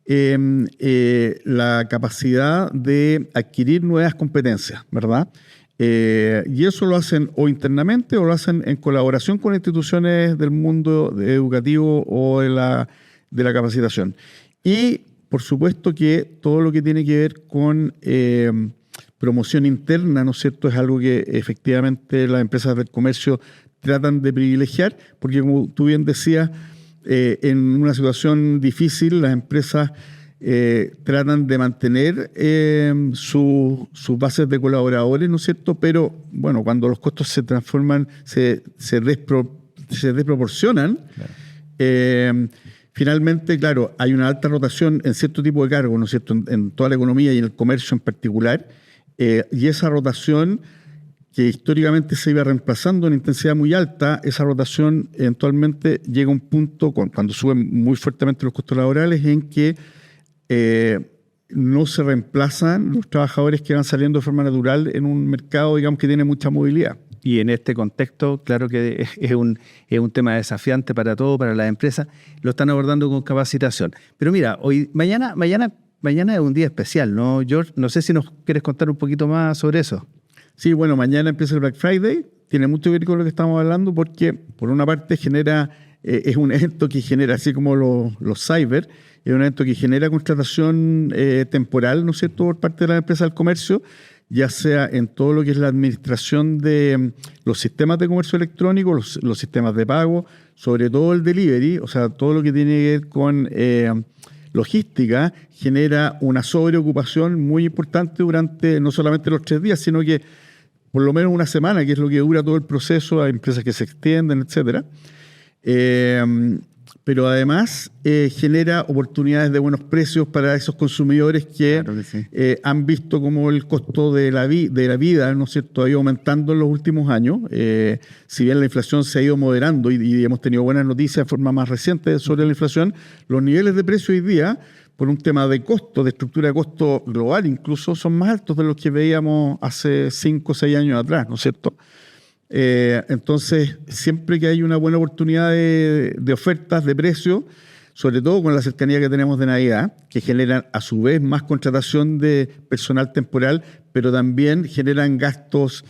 la capacidad de adquirir nuevas competencias, ¿verdad? Y eso lo hacen o internamente o lo hacen en colaboración con instituciones del mundo educativo o de la capacitación. Y, por supuesto, que todo lo que tiene que ver con promoción interna, ¿no es cierto?, es algo que efectivamente las empresas del comercio tratan de privilegiar, porque como tú bien decías, en una situación difícil las empresas tratan de mantener sus bases de colaboradores, ¿no es cierto? Pero, bueno, cuando los costos se transforman, se desproporcionan, claro. Finalmente, claro, hay una alta rotación en cierto tipo de cargos, ¿no es cierto?, en toda la economía y en el comercio en particular, y esa rotación que históricamente se iba reemplazando en intensidad muy alta, esa rotación eventualmente llega a un punto, cuando suben muy fuertemente los costos laborales, en que no se reemplazan los trabajadores que van saliendo de forma natural en un mercado, digamos, que tiene mucha movilidad. Y en este contexto, claro que es un tema desafiante para todo, para las empresas. Lo están abordando con capacitación. Pero mira, mañana es un día especial, ¿no, George? No sé si nos quieres contar un poquito más sobre eso. Sí, bueno, mañana empieza el Black Friday. Tiene mucho que ver con lo que estamos hablando porque, por una parte, es un evento que genera, así como los cyber, es un evento que genera contratación temporal, ¿no es cierto?, por parte de la empresa del comercio, ya sea en todo lo que es la administración de los sistemas de comercio electrónico, los sistemas de pago, sobre todo el delivery, o sea, todo lo que tiene que ver con logística, genera una sobreocupación muy importante durante no solamente los 3 días, sino que por lo menos una semana, que es lo que dura todo el proceso. Hay empresas que se extienden, etcétera. Pero además genera oportunidades de buenos precios para esos consumidores que, claro que sí, han visto como el costo de la vida, ¿no es cierto?, ha ido aumentando en los últimos años. Si bien la inflación se ha ido moderando y hemos tenido buenas noticias de forma más reciente sobre la inflación, los niveles de precio hoy día, por un tema de costo, de estructura de costo global incluso, son más altos de los que veíamos hace 5 o 6 años atrás, ¿no es cierto? Entonces, siempre que hay una buena oportunidad de ofertas, de precios, sobre todo con la cercanía que tenemos de Navidad, que generan a su vez más contratación de personal temporal, pero también generan gastos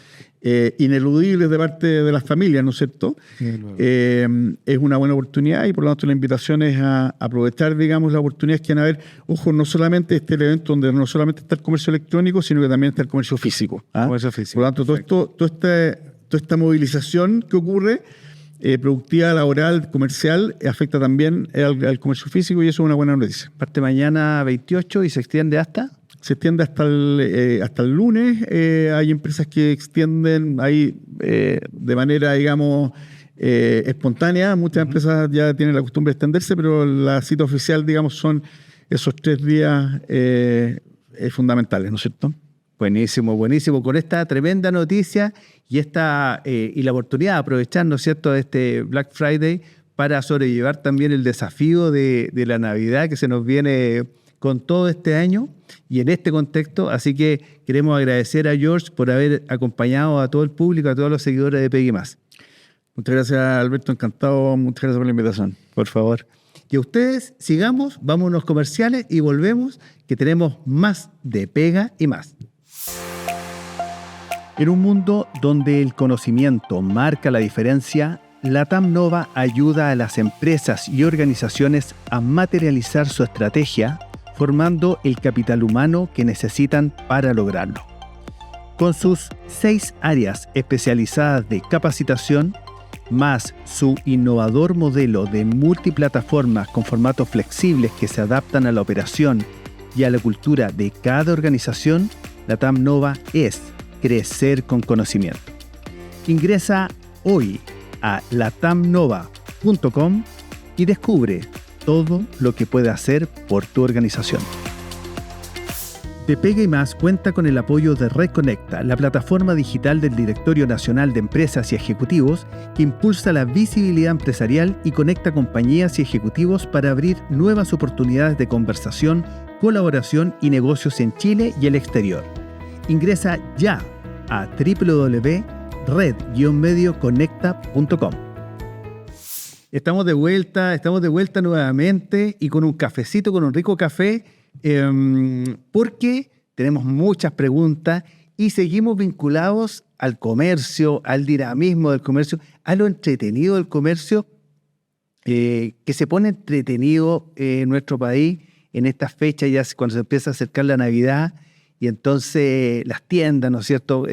ineludibles de parte de las familias, ¿no es cierto? Sí, es una buena oportunidad y por lo tanto la invitación es a aprovechar, digamos, las oportunidades que van a haber. Ojo, no solamente este evento donde no solamente está el comercio electrónico, sino que también está el comercio físico. Comercio físico. Por lo tanto, toda esta movilización que ocurre, productiva, laboral, comercial, afecta también al comercio físico y eso es una buena noticia. Parte mañana 28 y se extiende hasta... Se extiende hasta el lunes. Hay empresas que extienden ahí de manera, digamos, espontánea. Muchas empresas ya tienen la costumbre de extenderse, pero la cita oficial, digamos, son esos 3 días fundamentales, ¿no es cierto? Buenísimo, buenísimo. Con esta tremenda noticia y la oportunidad de aprovechar, ¿no es cierto?, de este Black Friday para sobrellevar también el desafío de la Navidad que se nos viene con todo este año y en este contexto. Así que queremos agradecer a George por haber acompañado a todo el público, a todos los seguidores de Pegue Más. Muchas gracias, Alberto. Encantado. Muchas gracias por la invitación. Por favor. Y a ustedes, sigamos, vamos a unos comerciales y volvemos, que tenemos más de Pega y Más. En un mundo donde el conocimiento marca la diferencia, LATAM Nova ayuda a las empresas y organizaciones a materializar su estrategia, formando el capital humano que necesitan para lograrlo. Con sus 6 áreas especializadas de capacitación, más su innovador modelo de multiplataformas con formatos flexibles que se adaptan a la operación y a la cultura de cada organización, LATAM Nova es crecer con conocimiento. Ingresa hoy a latamnova.com y descubre todo lo que puede hacer por tu organización. De Pega y Más cuenta con el apoyo de Reconecta, la plataforma digital del Directorio Nacional de Empresas y Ejecutivos que impulsa la visibilidad empresarial y conecta compañías y ejecutivos para abrir nuevas oportunidades de conversación, colaboración y negocios en Chile y el exterior. Ingresa ya a www.red-medioconecta.com. Estamos de vuelta nuevamente y con un cafecito, con un rico café, porque tenemos muchas preguntas y seguimos vinculados al comercio, al dinamismo del comercio, a lo entretenido del comercio, que se pone entretenido en nuestro país en estas fechas, ya cuando se empieza a acercar la Navidad, y entonces las tiendas, ¿no es cierto?,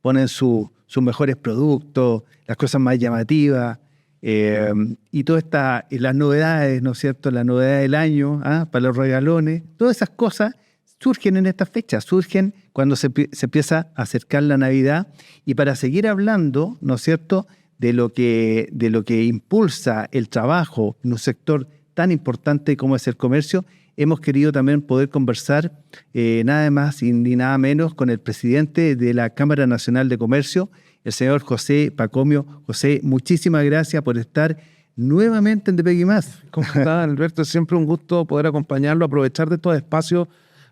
ponen sus mejores productos, las cosas más llamativas, y todas las novedades, ¿no es cierto?, la novedad del año, para los regalones, todas esas cosas surgen en estas fechas, surgen cuando se empieza a acercar la Navidad. Y para seguir hablando, ¿no es cierto?, de lo que impulsa el trabajo en un sector tan importante como es el comercio, hemos querido también poder conversar nada más ni nada menos con el presidente de la Cámara Nacional de Comercio, el señor José Pacomio. José, muchísimas gracias por estar nuevamente en De Pegue y Más. ¿Cómo está, Alberto? Es siempre un gusto poder acompañarlo, aprovechar de estos espacios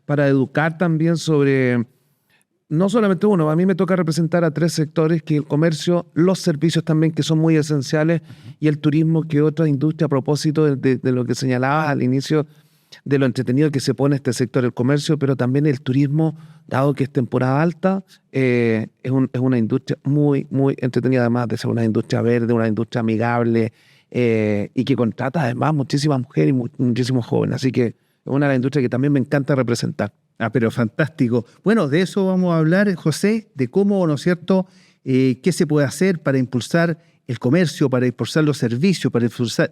para educar también sobre, no solamente uno, a mí me toca representar a 3 sectores, que el comercio, los servicios también, que son muy esenciales, y el turismo, que otra industria, a propósito de lo que señalabas al inicio, de lo entretenido que se pone este sector, el comercio, pero también el turismo, dado que es temporada alta, es una industria muy, muy entretenida, además de ser una industria verde, una industria amigable, y que contrata además muchísimas mujeres y muchísimos jóvenes. Así que es una de las industrias que también me encanta representar. Pero fantástico. Bueno, de eso vamos a hablar, José, de cómo, ¿no es cierto?, qué se puede hacer para impulsar el comercio, para impulsar los servicios, para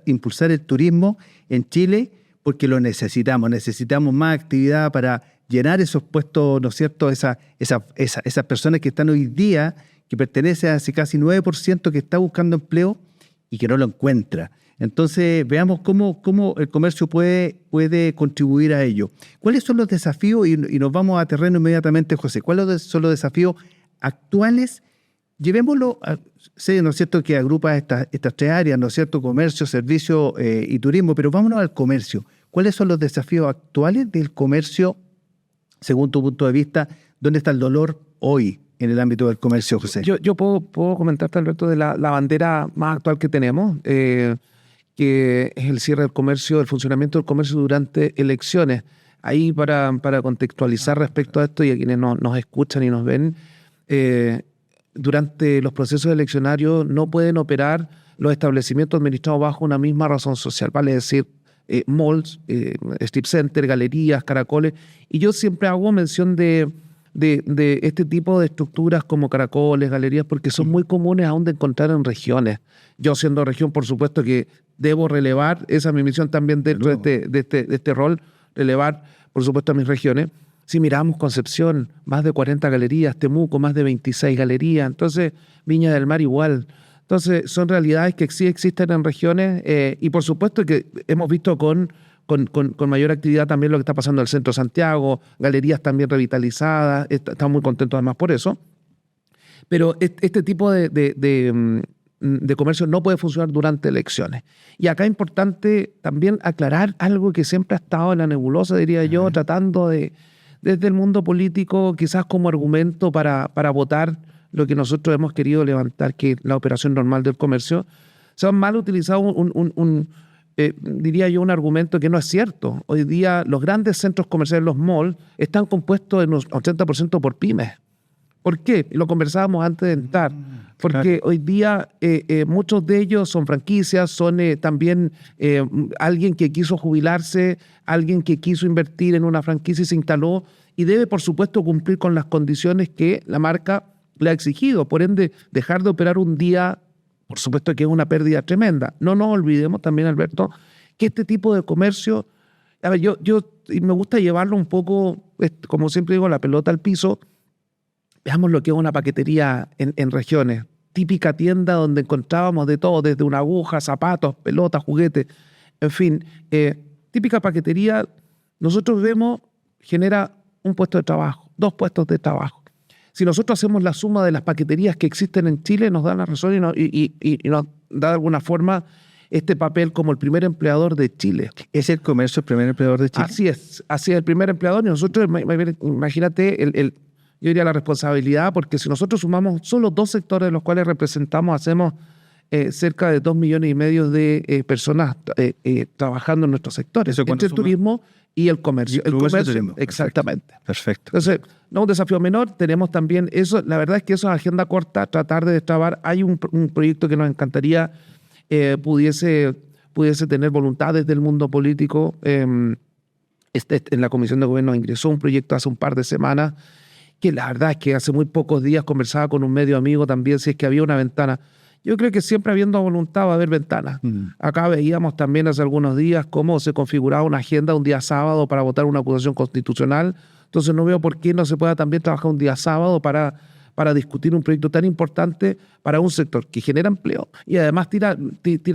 impulsar el turismo en Chile, porque lo necesitamos. Necesitamos más actividad para llenar esos puestos, ¿no es cierto?, esas personas que están hoy día, que pertenecen a ese casi 9% que está buscando empleo y que no lo encuentra. Entonces, veamos cómo el comercio puede contribuir a ello. ¿Cuáles son los desafíos? Y nos vamos a terreno inmediatamente, José. ¿Cuáles son los desafíos actuales? Llevémoslo, sé, ¿no es cierto?, que agrupa estas 3 áreas, ¿no es cierto?, comercio, servicio y turismo, pero vámonos al comercio. ¿Cuáles son los desafíos actuales del comercio, según tu punto de vista? ¿Dónde está el dolor hoy en el ámbito del comercio, José? Yo puedo comentarte, Alberto, de la bandera más actual que tenemos, que es el cierre del comercio, el funcionamiento del comercio durante elecciones. Ahí para contextualizar respecto a esto y a quienes nos escuchan y nos ven, durante los procesos eleccionarios no pueden operar los establecimientos administrados bajo una misma razón social, vale decir, malls, strip center, galerías, caracoles. Y yo siempre hago mención de este tipo de estructuras como caracoles, galerías, porque son muy comunes aún de encontrar en regiones. Yo, siendo región, por supuesto que debo relevar, esa es mi misión también dentro de este rol, relevar, por supuesto, a mis regiones. Si miramos Concepción, más de 40 galerías, Temuco, más de 26 galerías, entonces Viña del Mar igual. Entonces son realidades que sí existen en regiones, y por supuesto que hemos visto con mayor actividad también lo que está pasando en el centro de Santiago, galerías también revitalizadas, estamos muy contentos además por eso. Pero este tipo de comercio no puede funcionar durante elecciones. Y acá es importante también aclarar algo que siempre ha estado en la nebulosa, diría yo, tratando desde el mundo político, quizás como argumento para votar lo que nosotros hemos querido levantar, que es la operación normal del comercio. Se han mal utilizado diría yo, un argumento que no es cierto. Hoy día los grandes centros comerciales, los malls, están compuestos en un 80% por pymes. ¿Por qué? Lo conversábamos antes de entrar. Porque hoy día muchos de ellos son franquicias, son también alguien que quiso jubilarse, alguien que quiso invertir en una franquicia y se instaló, y debe, por supuesto, cumplir con las condiciones que la marca le ha exigido. Por ende, dejar de operar un día, por supuesto que es una pérdida tremenda. No nos olvidemos también, Alberto, que este tipo de comercio, a ver, yo me gusta llevarlo un poco, como siempre digo, la pelota al piso. Veamos lo que es una paquetería en regiones. Típica tienda donde encontrábamos de todo, desde una aguja, zapatos, pelotas, juguetes, en fin. Típica paquetería, nosotros vemos, genera un puesto de trabajo, 2 puestos de trabajo. Si nosotros hacemos la suma de las paqueterías que existen en Chile, nos da la razón y nos da de alguna forma este papel como el primer empleador de Chile. ¿Es el comercio el primer empleador de Chile? Así es el primer empleador. Y nosotros, imagínate, yo diría la responsabilidad, porque si nosotros sumamos solo 2 sectores de los cuales representamos, hacemos cerca de 2,5 millones de personas trabajando en nuestros sectores, ¿Eso cuánto entre el suma? turismo y el comercio. El comercio y turismo. Exactamente. Perfecto. Entonces, no un desafío menor, tenemos también eso, la verdad es que eso es agenda corta, tratar de destrabar. Hay un proyecto que nos encantaría pudiese tener voluntad desde el mundo político. En la Comisión de Gobierno ingresó un proyecto hace un par de semanas, que la verdad es que hace muy pocos días conversaba con un medio amigo también si es que había una ventana. Yo creo que siempre habiendo voluntad va a haber ventanas. Acá veíamos también hace algunos días cómo se configuraba una agenda un día sábado para votar una acusación constitucional. Entonces no veo por qué no se pueda también trabajar un día sábado para discutir un proyecto tan importante para un sector que genera empleo y además tira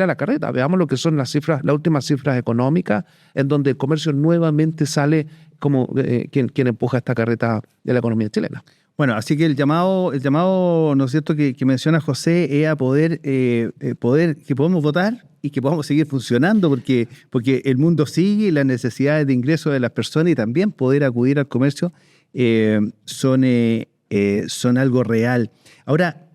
la carreta. Veamos lo que son las últimas cifras económicas, en donde el comercio nuevamente sale como quien empuja esta carreta de la economía chilena. Bueno, así que el llamado, ¿no es cierto?, que menciona José, es a poder que podamos votar y que podamos seguir funcionando, porque el mundo sigue y las necesidades de ingresos de las personas y también poder acudir al comercio son algo real. Ahora,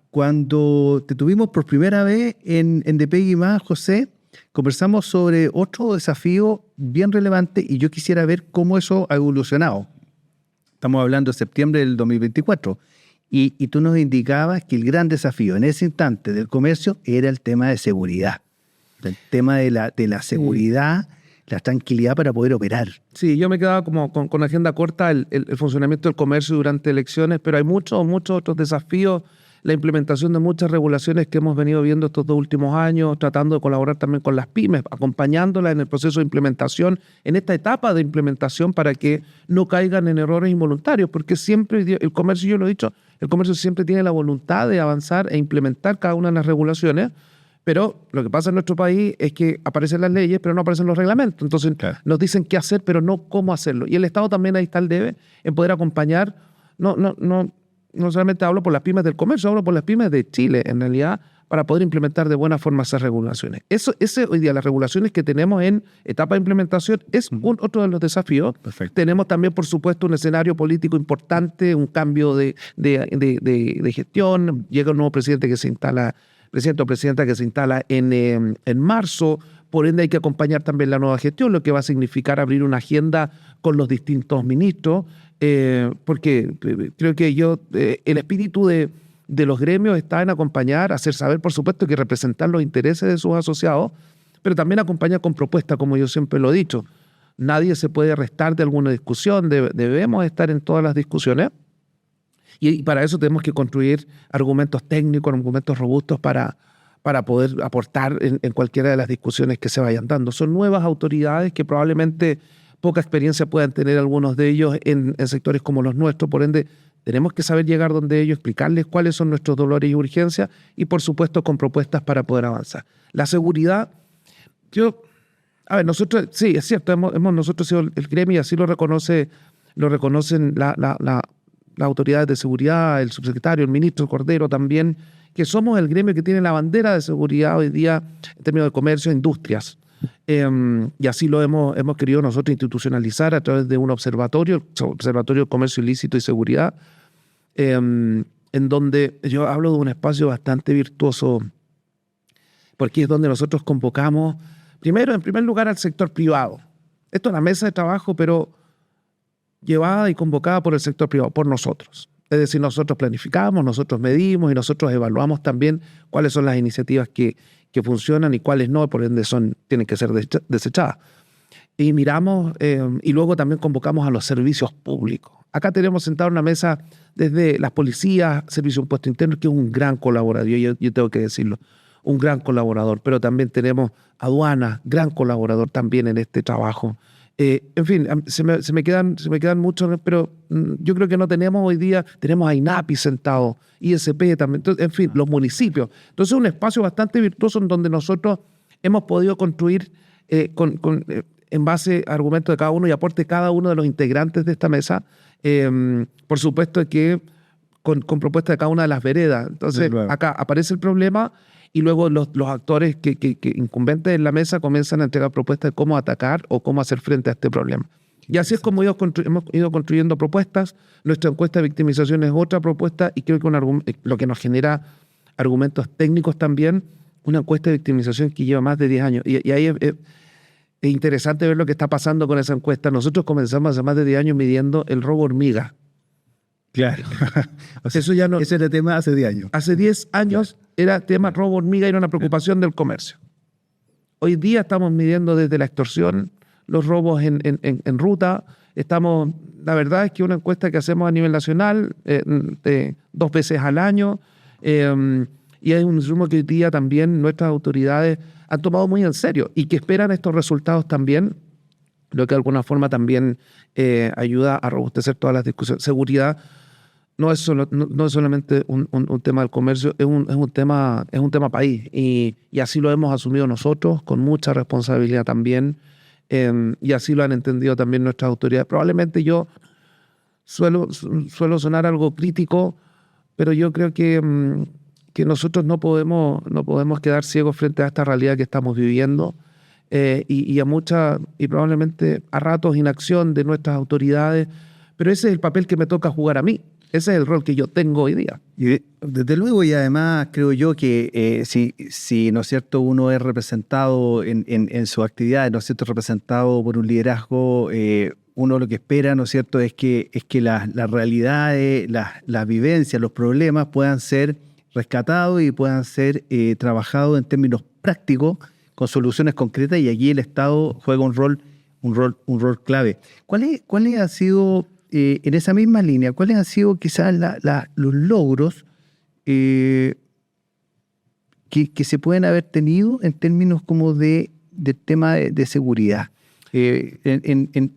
cuando te tuvimos por primera vez en De Pegue y Más, José, conversamos sobre otro desafío bien relevante y yo quisiera ver cómo eso ha evolucionado. Estamos hablando de septiembre del 2024 y tú nos indicabas que el gran desafío en ese instante del comercio era el tema de seguridad, el tema de la seguridad, la tranquilidad para poder operar. Sí, yo me quedaba como con agenda corta el funcionamiento del comercio durante elecciones, pero hay muchos otros desafíos, la implementación de muchas regulaciones que hemos venido viendo estos 2 últimos años, tratando de colaborar también con las pymes, acompañándolas en el proceso de implementación, en esta etapa de implementación para que no caigan en errores involuntarios, porque siempre el comercio, yo lo he dicho, el comercio siempre tiene la voluntad de avanzar e implementar cada una de las regulaciones, pero lo que pasa en nuestro país es que aparecen las leyes, pero no aparecen los reglamentos. Entonces nos dicen qué hacer, pero no cómo hacerlo. Y el Estado también ahí está el debe en poder acompañar. No solamente hablo por las pymes del comercio, hablo por las pymes de Chile, en realidad, para poder implementar de buena forma esas regulaciones. Hoy día, las regulaciones que tenemos en etapa de implementación es otro de los desafíos. Perfecto. Tenemos también, por supuesto, un escenario político importante, un cambio de gestión. Llega un nuevo presidente que se instala, presidente o presidenta que se instala en marzo. Por ende, hay que acompañar también la nueva gestión, lo que va a significar abrir una agenda con los distintos ministros, porque creo que el espíritu de los gremios está en acompañar, hacer saber, por supuesto, que representar los intereses de sus asociados, pero también acompañar con propuestas, como yo siempre lo he dicho. Nadie se puede restar de alguna discusión, debemos estar en todas las discusiones, y para eso tenemos que construir argumentos técnicos, argumentos robustos para poder aportar en cualquiera de las discusiones que se vayan dando. Son nuevas autoridades que probablemente poca experiencia puedan tener algunos de ellos en sectores como los nuestros, por ende tenemos que saber llegar donde ellos, explicarles cuáles son nuestros dolores y urgencias y por supuesto con propuestas para poder avanzar. La seguridad, nosotros, sí, es cierto, hemos nosotros sido el gremio y así lo reconocen las autoridades de seguridad, el subsecretario, el ministro Cordero también, que somos el gremio que tiene la bandera de seguridad hoy día en términos de comercio e industrias. Y así lo hemos querido nosotros institucionalizar a través de un observatorio de comercio ilícito y seguridad, en donde yo hablo de un espacio bastante virtuoso, porque es donde nosotros convocamos, en primer lugar, al sector privado. Esto es una mesa de trabajo, pero llevada y convocada por el sector privado, por nosotros. Es decir, nosotros planificamos, nosotros medimos y nosotros evaluamos también cuáles son las iniciativas que funcionan y cuáles no, por ende tienen que ser desechadas. Y miramos, y luego también convocamos a los servicios públicos. Acá tenemos sentado en una mesa desde las policías, Servicio de Impuesto Interno, que es un gran colaborador, yo tengo que decirlo, un gran colaborador, pero también tenemos aduanas, gran colaborador también en este trabajo. En fin, se me quedan muchos, pero yo creo que no tenemos hoy día, tenemos a INAPI sentado, ISP también, entonces, en fin, los municipios. Entonces es un espacio bastante virtuoso en donde nosotros hemos podido construir en base a argumentos de cada uno y aporte de cada uno de los integrantes de esta mesa, por supuesto que con propuestas de cada una de las veredas. Entonces acá aparece el problema y luego los actores que incumbentes en la mesa comienzan a entregar propuestas de cómo atacar o cómo hacer frente a este problema. Y así es como hemos ido construyendo propuestas. Nuestra encuesta de victimización es otra propuesta y creo que lo que nos genera argumentos técnicos también, una encuesta de victimización que lleva más de 10 años. Y ahí es interesante ver lo que está pasando con esa encuesta. Nosotros comenzamos hace más de 10 años midiendo el robo hormiga. Claro. O sea, Eso ya no, ese era el tema hace 10 años. hace 10 años era tema robo hormiga, era una preocupación del comercio. Hoy día estamos midiendo desde la extorsión, los robos en ruta. La verdad es que una encuesta que hacemos a nivel nacional 2 veces al año, y es un insumo que hoy día también nuestras autoridades han tomado muy en serio y que esperan estos resultados también, lo que de alguna forma también ayuda a robustecer todas las discusiones. Seguridad no es solamente un tema del comercio, es un tema país, y así lo hemos asumido nosotros con mucha responsabilidad también, y así lo han entendido también nuestras autoridades. Probablemente yo suelo sonar algo crítico, pero yo creo que nosotros no podemos quedar ciegos frente a esta realidad que estamos viviendo, y probablemente a ratos inacción de nuestras autoridades, pero ese es el papel que me toca jugar a mí. Ese es el rol que yo tengo hoy día. Y desde luego, y además creo yo que si ¿no es cierto?, uno es representado en su actividad, ¿no es cierto?, representado por un liderazgo, uno lo que espera, ¿no es cierto?, es que las realidades, las vivencias, los problemas puedan ser rescatados y puedan ser trabajados en términos prácticos, con soluciones concretas, y aquí el Estado juega un rol clave. ¿Cuáles han sido, en esa misma línea, cuáles han sido quizás los logros que se pueden haber tenido en términos como de tema de seguridad? Desde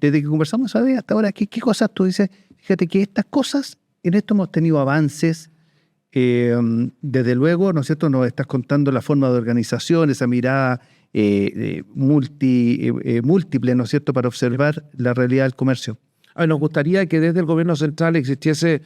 que conversamos hasta ahora, ¿qué cosas tú dices? Fíjate que estas cosas, en esto hemos tenido avances. Desde luego, ¿no es cierto?, nos estás contando la forma de organización, esa mirada múltiple, ¿no es cierto?, para observar la realidad del comercio. Nos gustaría que desde el gobierno central existiese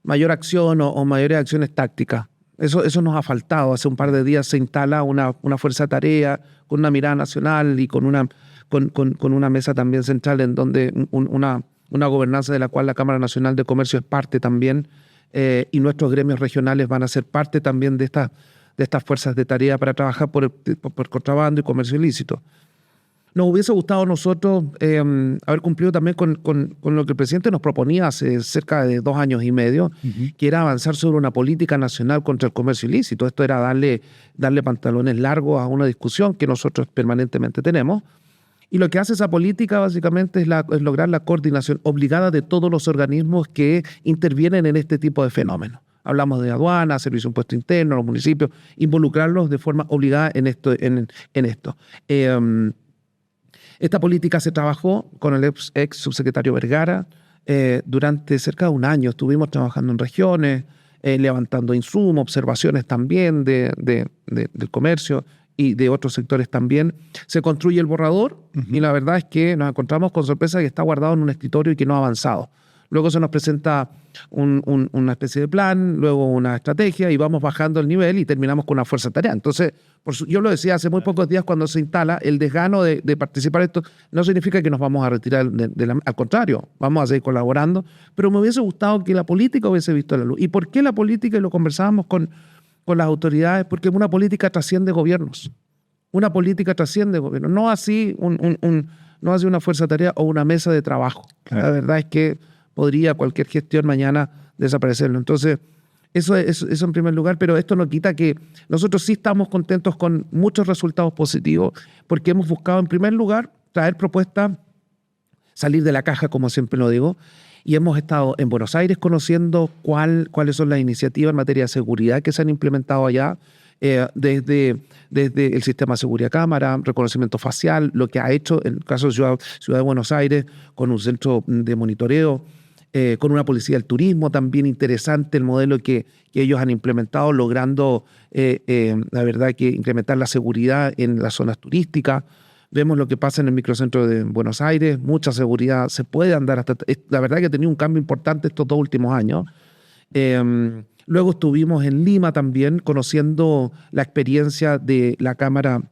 mayor acción o mayores acciones tácticas. Eso nos ha faltado. Hace un par de días se instala una fuerza de tarea con una mirada nacional y con una mesa también central, en donde una gobernanza de la cual la Cámara Nacional de Comercio es parte también, y nuestros gremios regionales van a ser parte también de estas fuerzas de tarea para trabajar por contrabando y comercio ilícito. Nos hubiese gustado a nosotros haber cumplido también con lo que el presidente nos proponía hace cerca de 2 años y medio, que era avanzar sobre una política nacional contra el comercio ilícito. Esto era darle pantalones largos a una discusión que nosotros permanentemente tenemos. Y lo que hace esa política básicamente es lograr la coordinación obligada de todos los organismos que intervienen en este tipo de fenómenos. Hablamos de aduana, servicio de impuesto interno, los municipios, involucrarlos de forma obligada en esto. Esta política se trabajó con el ex subsecretario Vergara durante cerca de un año. Estuvimos trabajando en regiones, levantando insumos, observaciones también del comercio y de otros sectores también. Se construye el borrador, y la verdad es que nos encontramos con sorpresa que está guardado en un escritorio y que no ha avanzado. Luego se nos presenta una especie de plan, luego una estrategia, y vamos bajando el nivel y terminamos con una fuerza de tarea. Entonces, yo lo decía hace muy pocos días, cuando se instala el desgano de participar en esto, no significa que nos vamos a retirar, al contrario, vamos a seguir colaborando, pero me hubiese gustado que la política hubiese visto la luz. ¿Y por qué la política? Y lo conversábamos con las autoridades, porque una política trasciende gobiernos. Una política trasciende gobiernos, no así una fuerza de tarea o una mesa de trabajo. Claro. La verdad es que podría cualquier gestión mañana desaparecerlo. Entonces, eso en primer lugar, pero esto no quita que nosotros sí estamos contentos con muchos resultados positivos, porque hemos buscado en primer lugar traer propuestas, salir de la caja, como siempre lo digo, y hemos estado en Buenos Aires conociendo cuáles son las iniciativas en materia de seguridad que se han implementado allá, desde el sistema de seguridad cámara, reconocimiento facial, lo que ha hecho en el caso de Ciudad de Buenos Aires con un centro de monitoreo, con una policía del turismo también interesante, el modelo que ellos han implementado, logrando la verdad que incrementar la seguridad en las zonas turísticas. Vemos lo que pasa en el microcentro de Buenos Aires, mucha seguridad, se puede andar la verdad que ha tenido un cambio importante estos 2 últimos años. Luego estuvimos en Lima también conociendo la experiencia de la Cámara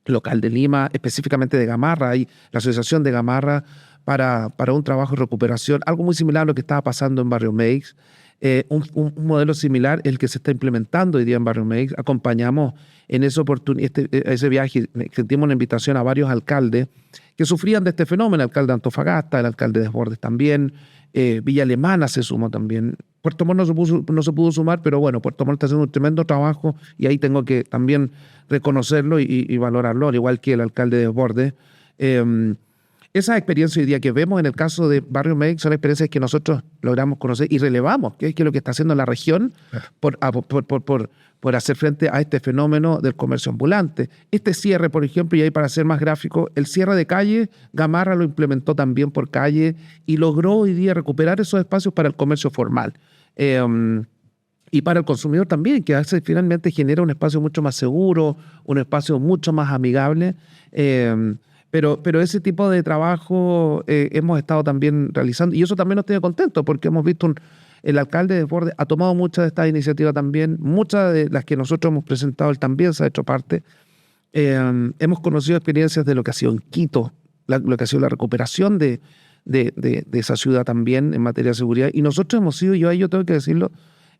Local de Lima, específicamente de Gamarra, y la Asociación de Gamarra para un trabajo de recuperación, algo muy similar a lo que estaba pasando en Barrio Meix. Un modelo similar, el que se está implementando hoy día en Barrio Meix. Acompañamos en ese viaje, extendimos una invitación a varios alcaldes que sufrían de este fenómeno, el alcalde de Antofagasta, el alcalde de Desbordes también, Villa Alemana se sumó también. Puerto Montt no se pudo sumar, pero bueno, Puerto Montt está haciendo un tremendo trabajo y ahí tengo que también reconocerlo y valorarlo, al igual que el alcalde de Desbordes. Esas experiencias hoy día que vemos en el caso de Barrio Meix son experiencias que nosotros logramos conocer y relevamos, que es lo que está haciendo la región por hacer frente a este fenómeno del comercio ambulante. Este cierre, por ejemplo, y ahí para ser más gráfico, el cierre de calle, Gamarra lo implementó también por calle y logró hoy día recuperar esos espacios para el comercio formal. Y para el consumidor también, que finalmente genera un espacio mucho más seguro, un espacio mucho más amigable. Pero ese tipo de trabajo hemos estado también realizando, y eso también nos tiene contentos, porque hemos visto el alcalde de Desbordes ha tomado muchas de estas iniciativas también, muchas de las que nosotros hemos presentado, él también se ha hecho parte. Hemos conocido experiencias de lo que ha sido en Quito, lo que ha sido la recuperación de esa ciudad también en materia de seguridad, y nosotros hemos sido, yo tengo que decirlo,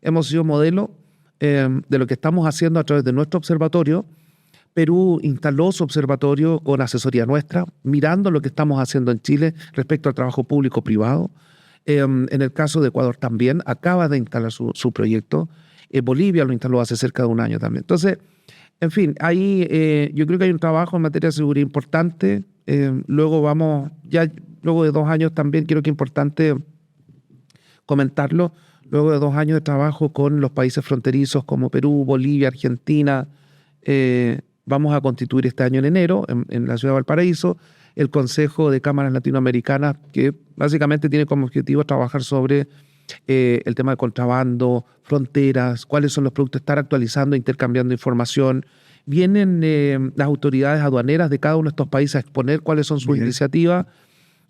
hemos sido modelo de lo que estamos haciendo a través de nuestro observatorio. Perú instaló su observatorio con asesoría nuestra, mirando lo que estamos haciendo en Chile respecto al trabajo público-privado. En el caso de Ecuador también, acaba de instalar su proyecto. Bolivia lo instaló hace cerca de un año también. Entonces, en fin, ahí yo creo que hay un trabajo en materia de seguridad importante. Luego de 2 años también, creo que es importante comentarlo, luego de 2 años de trabajo con los países fronterizos como Perú, Bolivia, Argentina, vamos a constituir este año en enero en la ciudad de Valparaíso el Consejo de Cámaras Latinoamericanas, que básicamente tiene como objetivo trabajar sobre el tema de contrabando, fronteras, cuáles son los productos, estar actualizando, intercambiando información. Vienen las autoridades aduaneras de cada uno de estos países a exponer cuáles son sus iniciativas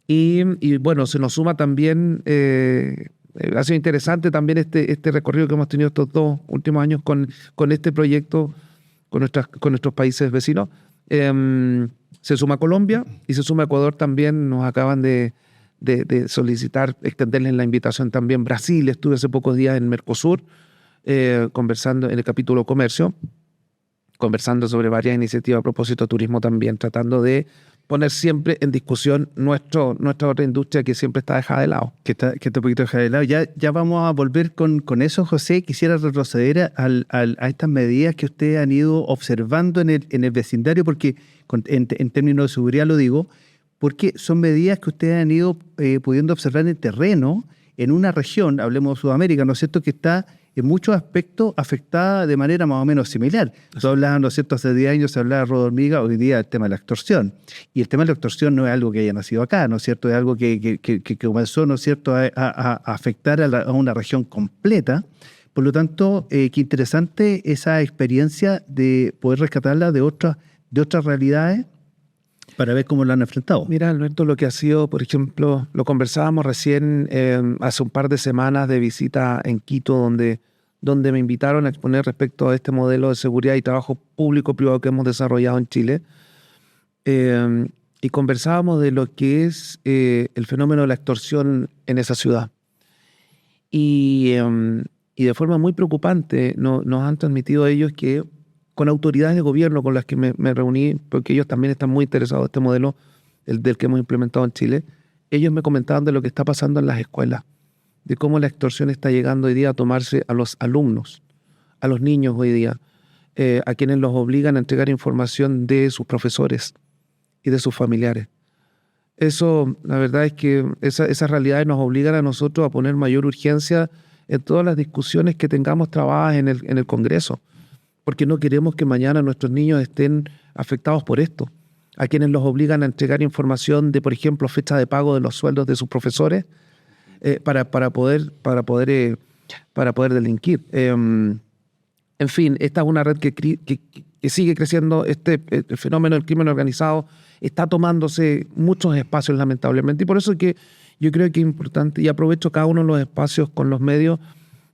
y bueno, se nos suma también, ha sido interesante también este recorrido que hemos tenido estos 2 últimos años con este proyecto con nuestros países vecinos. Se suma Colombia y se suma Ecuador también. Nos acaban de solicitar, extenderles la invitación también. Brasil, estuve hace pocos días en Mercosur, conversando en el capítulo Comercio, conversando sobre varias iniciativas a propósito de turismo también, tratando de poner siempre en discusión nuestra otra industria que siempre está dejada de lado. Que está un poquito dejada de lado. Ya vamos a volver con eso, José. Quisiera retroceder a estas medidas que ustedes han ido observando en el vecindario, porque en términos de seguridad lo digo, porque son medidas que ustedes han ido pudiendo observar en el terreno, en una región, hablemos de Sudamérica, ¿no es cierto?, que está en muchos aspectos afectada de manera más o menos similar. Tú hablabas, ¿no es cierto?, hace 10 años se hablaba de robo de hormiga, hoy día el tema de la extorsión. Y el tema de la extorsión no es algo que haya nacido acá, ¿no es cierto?, es algo que comenzó, ¿no es cierto?, a afectar a una región completa. Por lo tanto, qué interesante esa experiencia de poder rescatarla de otras realidades para ver cómo lo han enfrentado. Mira, Alberto, lo que ha sido, por ejemplo, lo conversábamos recién hace un par de semanas de visita en Quito, donde me invitaron a exponer respecto a este modelo de seguridad y trabajo público-privado que hemos desarrollado en Chile. Y conversábamos de lo que es el fenómeno de la extorsión en esa ciudad. Y de forma muy preocupante nos han transmitido ellos que con autoridades de gobierno con las que me reuní, porque ellos también están muy interesados en este modelo del que hemos implementado en Chile, ellos me comentaban de lo que está pasando en las escuelas, de cómo la extorsión está llegando hoy día a tomarse a los alumnos, a los niños hoy día, a quienes los obligan a entregar información de sus profesores y de sus familiares. Eso, la verdad es que esas realidades nos obligan a nosotros a poner mayor urgencia en todas las discusiones que tengamos trabadas en el Congreso, porque no queremos que mañana nuestros niños estén afectados por esto, a quienes los obligan a entregar información de, por ejemplo, fecha de pago de los sueldos de sus profesores para poder delinquir. En fin, esta es una red que sigue creciendo. El fenómeno del crimen organizado está tomándose muchos espacios, lamentablemente, y por eso es que yo creo que es importante, y aprovecho cada uno de los espacios con los medios,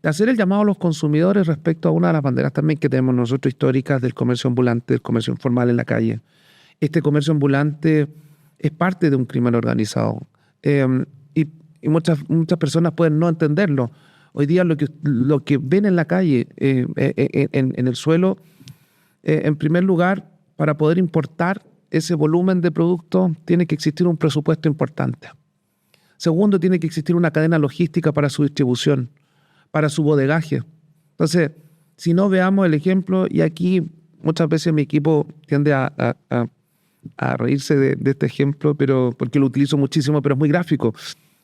de hacer el llamado a los consumidores respecto a una de las banderas también que tenemos nosotros históricas del comercio ambulante, del comercio informal en la calle. Este comercio ambulante es parte de un crimen organizado y muchas personas pueden no entenderlo Hoy día lo que ven en la calle, en el suelo, en primer lugar, para poder importar ese volumen de productos, tiene que existir un presupuesto importante. Segundo, tiene que existir una cadena logística para su distribución, para su bodegaje. Entonces, si no, veamos el ejemplo, y aquí muchas veces mi equipo tiende a reírse de este ejemplo, pero porque lo utilizo muchísimo, pero es muy gráfico.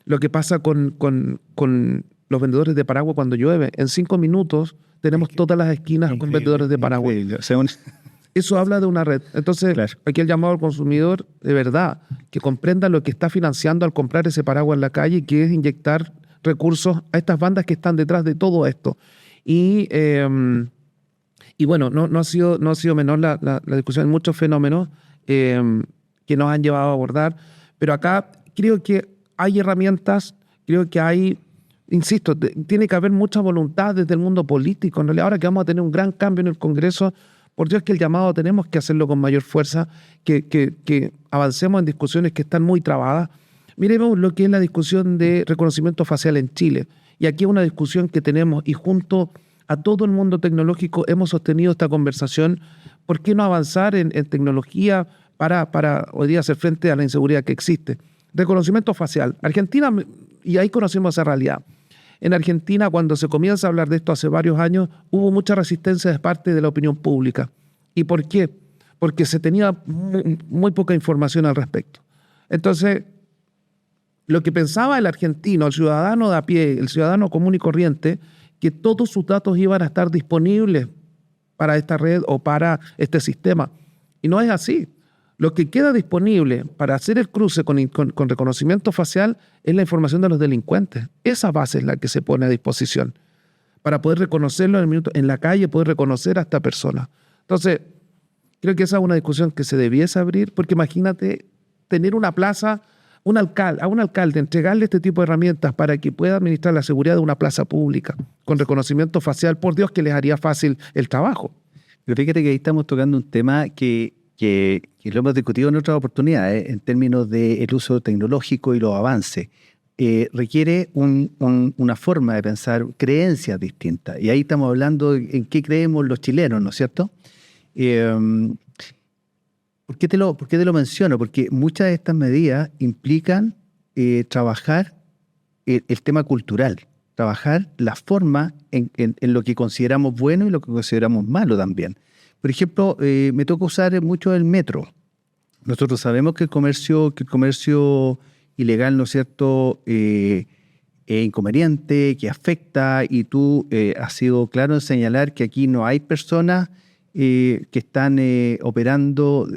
Lo que pasa con los vendedores de paraguas cuando llueve. En 5 minutos tenemos todas las esquinas con vendedores de paraguas. O sea, Eso habla de una red. Entonces, claro. aquí el llamado al consumidor, de verdad, que comprenda lo que está financiando al comprar ese paraguas en la calle, que es inyectar recursos a estas bandas que están detrás de todo esto. Y bueno, no ha sido menor la discusión en muchos fenómenos que nos han llevado a abordar, pero acá creo que hay herramientas, creo que hay, insisto, tiene que haber mucha voluntad desde el mundo político. En realidad, ahora que vamos a tener un gran cambio en el Congreso, por Dios que el llamado tenemos que hacerlo con mayor fuerza, que avancemos en discusiones que están muy trabadas. Miremos lo que es la discusión de reconocimiento facial en Chile. Y aquí es una discusión que tenemos, y junto a todo el mundo tecnológico hemos sostenido esta conversación. ¿Por qué no avanzar en tecnología para hoy día hacer frente a la inseguridad que existe? Reconocimiento facial. Argentina, y ahí conocemos esa realidad. En Argentina, cuando se comienza a hablar de esto hace varios años, hubo mucha resistencia de parte de la opinión pública. ¿Y por qué? Porque se tenía muy poca información al respecto. Entonces, lo que pensaba el argentino, el ciudadano de a pie, el ciudadano común y corriente, que todos sus datos iban a estar disponibles para esta red o para este sistema. Y no es así. Lo que queda disponible para hacer el cruce con reconocimiento facial es la información de los delincuentes. Esa base es la que se pone a disposición para poder reconocerlo en la calle, poder reconocer a esta persona. Entonces, creo que esa es una discusión que se debiese abrir, porque imagínate tener una plaza, a un alcalde, entregarle este tipo de herramientas para que pueda administrar la seguridad de una plaza pública con reconocimiento facial. Por Dios que les haría fácil el trabajo. Pero fíjate que ahí estamos tocando un tema que lo hemos discutido en otras oportunidades, en términos del uso tecnológico y los avances. Requiere una forma de pensar, creencias distintas. Y ahí estamos hablando en qué creemos los chilenos, ¿no es cierto? ¿Por qué te lo menciono? Porque muchas de estas medidas implican trabajar el tema cultural, trabajar la forma en lo que consideramos bueno y lo que consideramos malo también. Por ejemplo, me toca usar mucho el metro. Nosotros sabemos que el comercio ilegal, ¿no es cierto?, es inconveniente, que afecta, y tú has sido claro en señalar que aquí no hay personas que están operando,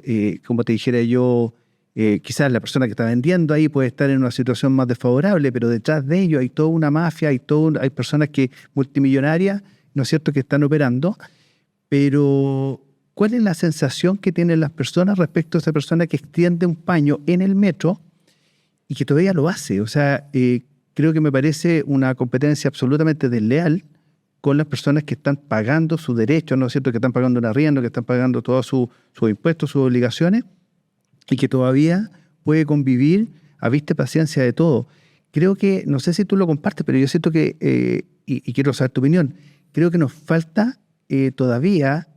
como te dijera yo, quizás la persona que está vendiendo ahí puede estar en una situación más desfavorable, pero detrás de ello hay toda una mafia, hay personas multimillonarias, ¿no es cierto?, que están operando. Pero, ¿cuál es la sensación que tienen las personas respecto a esa persona que extiende un paño en el metro y que todavía lo hace? O sea, creo que me parece una competencia absolutamente desleal con las personas que están pagando sus derechos, ¿no es cierto?, que están pagando un arriendo, que están pagando todos sus impuestos, sus obligaciones, y que todavía puede convivir a vista y paciencia de todo. Creo que, no sé si tú lo compartes, pero yo siento que, y quiero saber tu opinión, creo que nos falta todavía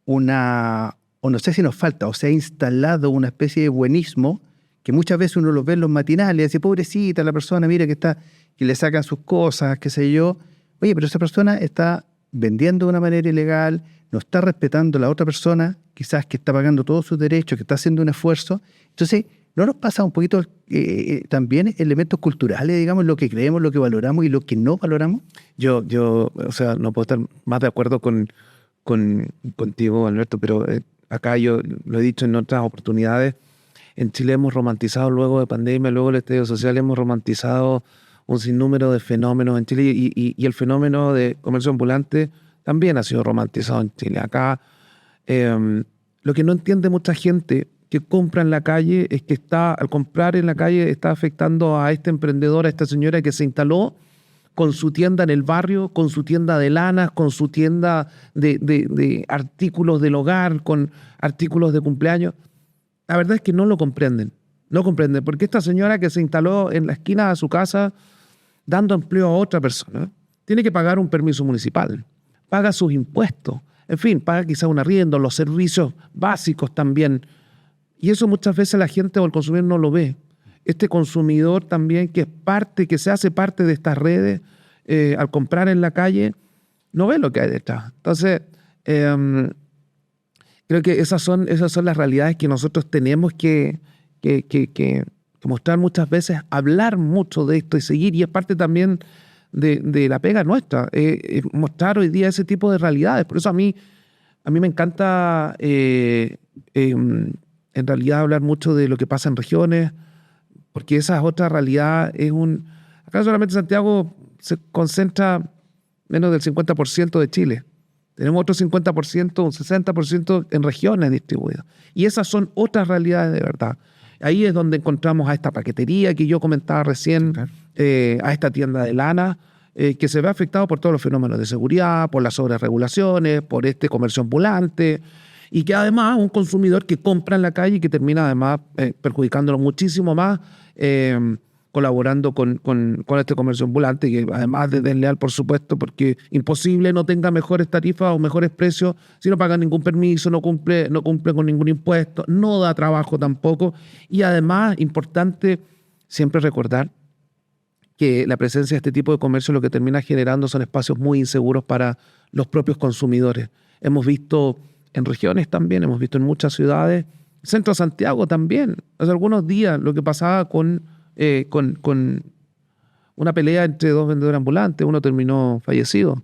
o no sé si nos falta, o se ha instalado una especie de buenismo que muchas veces uno lo ve en los matinales y dice, pobrecita la persona, mira que le sacan sus cosas, qué sé yo. Oye, pero esa persona está vendiendo de una manera ilegal, no está respetando a la otra persona, quizás que está pagando todos sus derechos, que está haciendo un esfuerzo. Entonces, ¿no nos pasa un poquito también elementos culturales, digamos, lo que creemos, lo que valoramos y lo que no valoramos? Yo o sea, no puedo estar más de acuerdo contigo, Alberto, pero acá yo lo he dicho en otras oportunidades. En Chile hemos romantizado, luego de pandemia, luego del estallido social, hemos romantizado un sinnúmero de fenómenos en Chile, y el fenómeno de comercio ambulante también ha sido romantizado en Chile. Acá lo que no entiende mucha gente que compra en la calle es que al comprar en la calle está afectando a este emprendedor, a esta señora que se instaló con su tienda en el barrio, con su tienda de lanas, con su tienda de artículos del hogar, con artículos de cumpleaños. La verdad es que no lo comprenden. No comprenden, porque esta señora que se instaló en la esquina de su casa dando empleo a otra persona, tiene que pagar un permiso municipal, paga sus impuestos, en fin, paga quizá un arriendo, los servicios básicos también. Y eso muchas veces la gente o el consumidor no lo ve. Este consumidor también que es parte, que se hace parte de estas redes, al comprar en la calle, no ve lo que hay detrás. Entonces, creo que esas son las realidades que nosotros tenemos que mostrar muchas veces, hablar mucho de esto y seguir, y es parte también de la pega nuestra, mostrar hoy día ese tipo de realidades. Por eso a mí me encanta en realidad hablar mucho de lo que pasa en regiones, porque esa es otra realidad. Acá solamente Santiago se concentra menos del 50% de Chile. Tenemos otro 50%, un 60% en regiones distribuidas. Y esas son otras realidades de verdad. Ahí es donde encontramos a esta paquetería que yo comentaba recién, claro, a esta tienda de lana, que se ve afectado por todos los fenómenos de seguridad, por las sobreregulaciones, por este comercio ambulante, y que además un consumidor que compra en la calle y que termina además perjudicándolo muchísimo más, colaborando con este comercio ambulante, que además de desleal, por supuesto, porque imposible no tenga mejores tarifas o mejores precios si no paga ningún permiso, no cumple con ningún impuesto, no da trabajo tampoco. Y además, importante siempre recordar que la presencia de este tipo de comercio lo que termina generando son espacios muy inseguros para los propios consumidores. Hemos visto en regiones también, hemos visto en muchas ciudades, centro de Santiago también, hace algunos días lo que pasaba con una pelea entre dos vendedores ambulantes, uno terminó fallecido.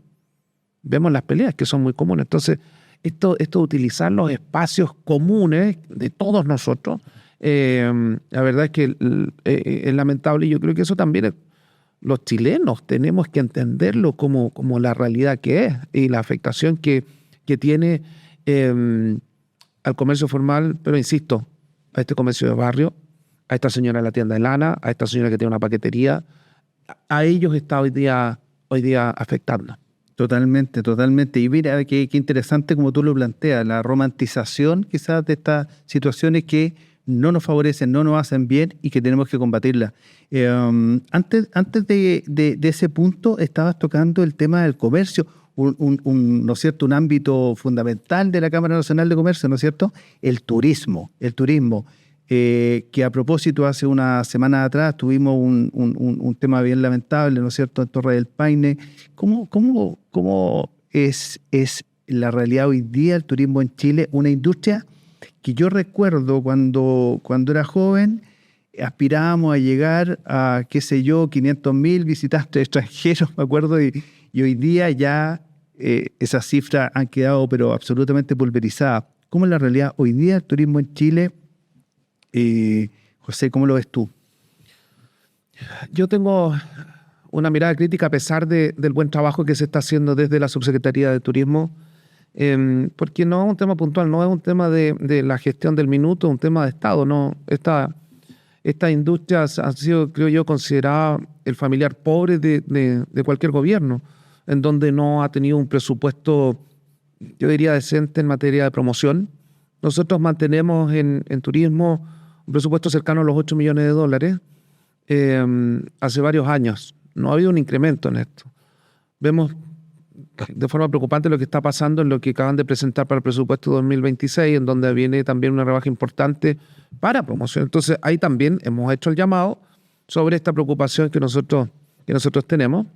Vemos las peleas que son muy comunes. Entonces, esto de utilizar los espacios comunes de todos nosotros, la verdad es que es lamentable, y yo creo que eso también los chilenos tenemos que entenderlo como la realidad que es y la afectación que tiene al comercio formal, pero insisto, a este comercio de barrio, a esta señora de la tienda de lana, a esta señora que tiene una paquetería, a ellos está hoy día afectando. Totalmente, totalmente. Y mira, qué interesante como tú lo planteas, la romantización quizás de estas situaciones que no nos favorecen, no nos hacen bien y que tenemos que combatirlas. Antes de ese punto estabas tocando el tema del comercio, ¿no es cierto?, un ámbito fundamental de la Cámara Nacional de Comercio, ¿no es cierto?, el turismo. Que a propósito hace una semana atrás tuvimos un tema bien lamentable, ¿no es cierto?, en Torre del Paine. ¿Cómo es la realidad hoy día el turismo en Chile? Una industria que yo recuerdo cuando era joven, aspirábamos a llegar a, 500.000 visitantes extranjeros, me acuerdo, y hoy día ya esas cifras han quedado pero absolutamente pulverizadas. ¿Cómo es la realidad hoy día el turismo en Chile? José, ¿cómo lo ves tú? Yo tengo una mirada crítica a pesar del buen trabajo que se está haciendo desde la Subsecretaría de Turismo, porque no es un tema puntual, no es un tema de la gestión del minuto, es un tema de Estado. ¿No? Esta industria ha sido, creo yo, considerada el familiar pobre de cualquier gobierno, en donde no ha tenido un presupuesto, yo diría, decente en materia de promoción. Nosotros mantenemos en turismo un presupuesto cercano a los $8 millones hace varios años. No ha habido un incremento en esto. Vemos de forma preocupante lo que está pasando en lo que acaban de presentar para el presupuesto 2026, en donde viene también una rebaja importante para promoción. Entonces, ahí también hemos hecho el llamado sobre esta preocupación que nosotros tenemos.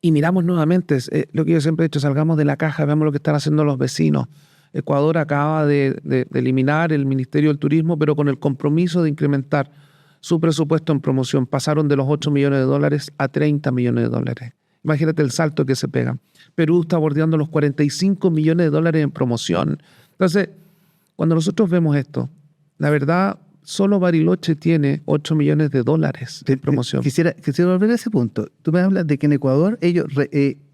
Y miramos nuevamente, lo que yo siempre he dicho, salgamos de la caja, veamos lo que están haciendo los vecinos. Ecuador acaba de eliminar el Ministerio del Turismo, pero con el compromiso de incrementar su presupuesto en promoción. Pasaron de los $8 millones a $30 millones. Imagínate el salto que se pega. Perú está bordeando los $45 millones en promoción. Entonces, cuando nosotros vemos esto, la verdad, solo Bariloche tiene $8 millones de promoción. Quisiera volver a ese punto. Tú me hablas de que en Ecuador ellos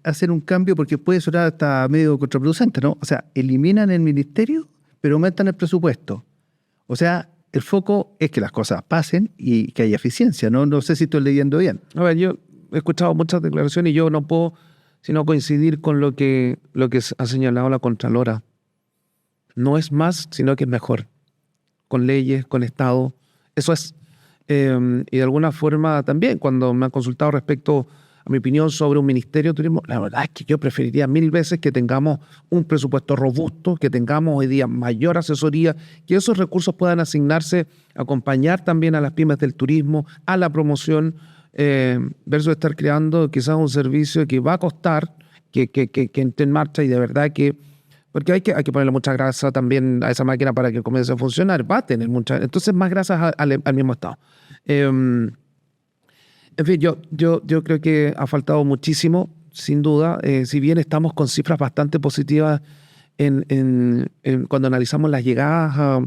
hacen un cambio porque puede sonar hasta medio contraproducente, ¿no? O sea, eliminan el ministerio, pero aumentan el presupuesto. O sea, el foco es que las cosas pasen y que haya eficiencia, ¿no? No sé si estoy leyendo bien. A ver, yo he escuchado muchas declaraciones y yo no puedo sino coincidir con lo que ha señalado la Contralora. No es más, sino que es mejor. Con leyes, con Estado. Eso es. Y de alguna forma también, cuando me han consultado respecto a mi opinión sobre un ministerio de turismo, la verdad es que yo preferiría 1000 veces que tengamos un presupuesto robusto, que tengamos hoy día mayor asesoría, que esos recursos puedan asignarse, acompañar también a las pymes del turismo, a la promoción, versus estar creando quizás un servicio que va a costar, que entre en marcha y de verdad que... Porque hay que ponerle mucha grasa también a esa máquina para que comience a funcionar. Va a tener mucha... Entonces, más grasas al mismo estado. En fin, yo creo que ha faltado muchísimo, sin duda. Si bien estamos con cifras bastante positivas cuando analizamos las llegadas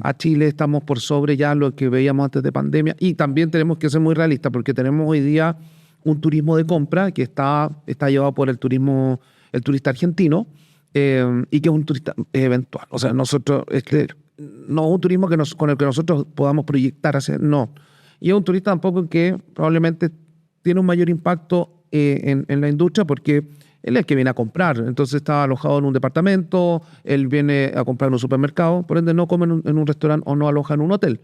a Chile, estamos por sobre ya lo que veíamos antes de pandemia. Y también tenemos que ser muy realistas porque tenemos hoy día un turismo de compra que está llevado por el turista argentino, y que es un turista eventual. O sea, nosotros, no es un turismo con el que nosotros podamos proyectar hacia, no. Y es un turista tampoco que probablemente tiene un mayor impacto en la industria porque él es el que viene a comprar. Entonces está alojado en un departamento, él viene a comprar en un supermercado, por ende no come en un restaurante o no aloja en un hotel.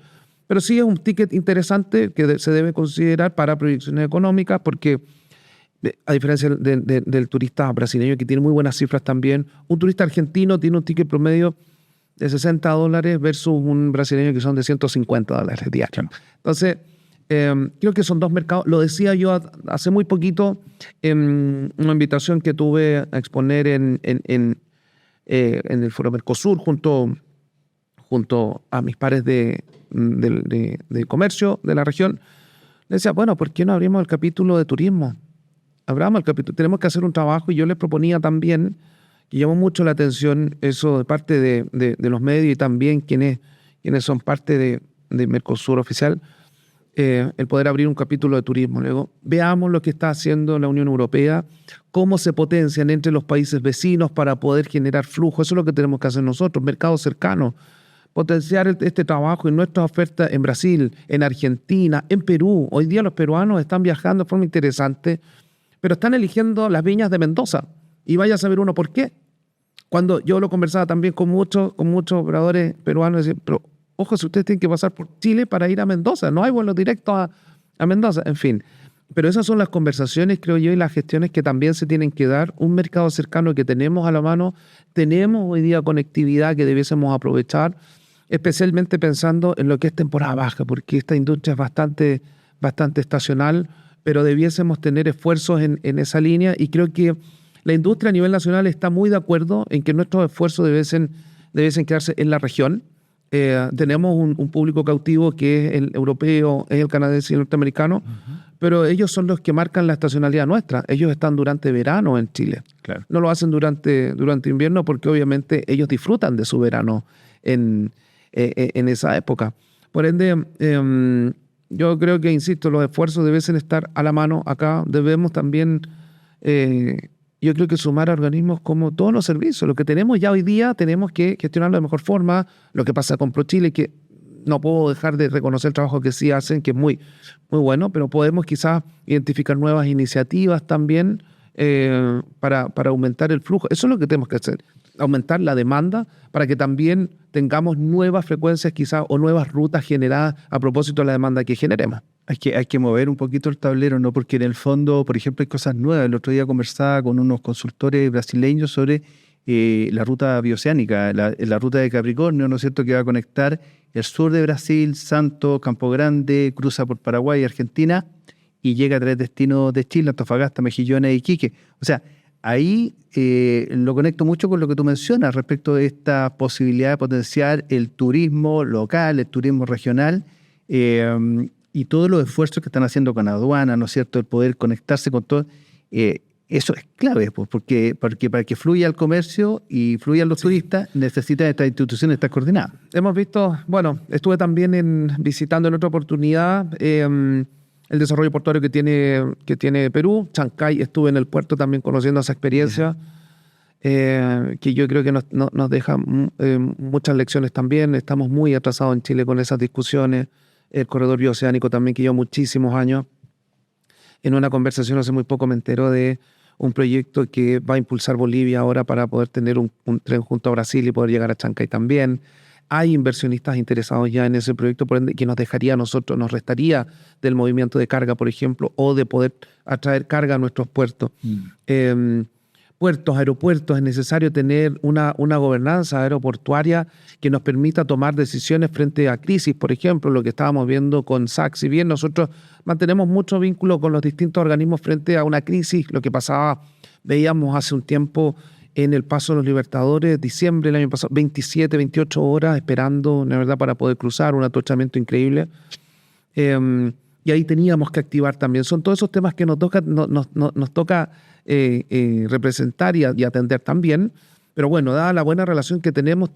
Pero sí es un ticket interesante que se debe considerar para proyecciones económicas porque, a diferencia del turista brasileño que tiene muy buenas cifras también, un turista argentino tiene un ticket promedio de $60 versus un brasileño que son de $150 diarios. Entonces, creo que son dos mercados. Lo decía yo hace muy poquito en una invitación que tuve a exponer en el Foro Mercosur junto a mis pares de comercio de la región. Le decía, bueno, ¿por qué no abrimos el capítulo de turismo? Abramos el capítulo. Tenemos que hacer un trabajo y yo les proponía también, que llamó mucho la atención eso de parte de los medios y también quienes son parte de Mercosur oficial, el poder abrir un capítulo de turismo. Luego, veamos lo que está haciendo la Unión Europea, cómo se potencian entre los países vecinos para poder generar flujo. Eso es lo que tenemos que hacer nosotros, mercados cercanos. Potenciar este trabajo y nuestras ofertas en Brasil, en Argentina, en Perú. Hoy día los peruanos están viajando de forma interesante, pero están eligiendo las viñas de Mendoza. Y vaya a saber uno por qué. Cuando yo lo conversaba también con muchos operadores peruanos, decían, pero ojo, si ustedes tienen que pasar por Chile para ir a Mendoza, no hay vuelos directos a Mendoza, en fin. Pero esas son las conversaciones, creo yo, y las gestiones que también se tienen que dar. Un mercado cercano que tenemos a la mano, tenemos hoy día conectividad que debiésemos aprovechar, especialmente pensando en lo que es temporada baja, porque esta industria es bastante estacional, pero debiésemos tener esfuerzos en esa línea y creo que la industria a nivel nacional está muy de acuerdo en que nuestros esfuerzos debiesen quedarse en la región. Tenemos un público cautivo que es el europeo, es el canadiense y el norteamericano, pero ellos son los que marcan la estacionalidad nuestra. Ellos están durante verano en Chile. Claro. No lo hacen durante invierno porque obviamente ellos disfrutan de su verano en esa época. Por ende, yo creo que, insisto, los esfuerzos deben estar a la mano acá. Debemos también, yo creo que sumar a organismos como todos los servicios. Lo que tenemos ya hoy día tenemos que gestionarlo de mejor forma. Lo que pasa con ProChile, que no puedo dejar de reconocer el trabajo que sí hacen, que es muy, muy bueno, pero podemos quizás identificar nuevas iniciativas también para aumentar el flujo. Eso es lo que tenemos que hacer, aumentar la demanda para que también tengamos nuevas frecuencias quizás o nuevas rutas generadas a propósito de la demanda que generemos. Hay que mover un poquito el tablero, ¿no? Porque en el fondo, por ejemplo, hay cosas nuevas. El otro día conversaba con unos consultores brasileños sobre la ruta bioceánica, la ruta de Capricornio, ¿no es cierto?, que va a conectar el sur de Brasil, Santo, Campo Grande, cruza por Paraguay y Argentina y llega a 3 destinos de Chile, Antofagasta, Mejillones y Iquique. O sea, ahí lo conecto mucho con lo que tú mencionas respecto de esta posibilidad de potenciar el turismo local, el turismo regional, y todos los esfuerzos que están haciendo con aduana, ¿no es cierto?, el poder conectarse con todo. Eso es clave, pues, porque para que fluya el comercio y fluyan los turistas, necesitan estas instituciones estar coordinadas. Hemos visto, bueno, estuve también visitando en otra oportunidad el desarrollo portuario que tiene Perú. Chancay, estuve en el puerto también conociendo esa experiencia, que yo creo que nos deja muchas lecciones también. Estamos muy atrasados en Chile con esas discusiones. El corredor bioceánico también, que lleva muchísimos años. En una conversación hace muy poco me entero de un proyecto que va a impulsar Bolivia ahora para poder tener un tren junto a Brasil y poder llegar a Chancay también. Hay inversionistas interesados ya en ese proyecto, por ende, que nos dejaría a nosotros, nos restaría del movimiento de carga, por ejemplo, o de poder atraer carga a nuestros puertos. Puertos, aeropuertos, es necesario tener una gobernanza aeroportuaria que nos permita tomar decisiones frente a crisis, por ejemplo, lo que estábamos viendo con SAC. Si bien nosotros mantenemos mucho vínculo con los distintos organismos frente a una crisis, lo que pasaba, veíamos hace un tiempo en el Paso de los Libertadores, diciembre del año pasado, 27, 28 horas esperando, la verdad, para poder cruzar, un atochamiento increíble. Y ahí teníamos que activar también. Son todos esos temas que nos toca representar y atender también. Pero bueno, dada la buena relación que tenemos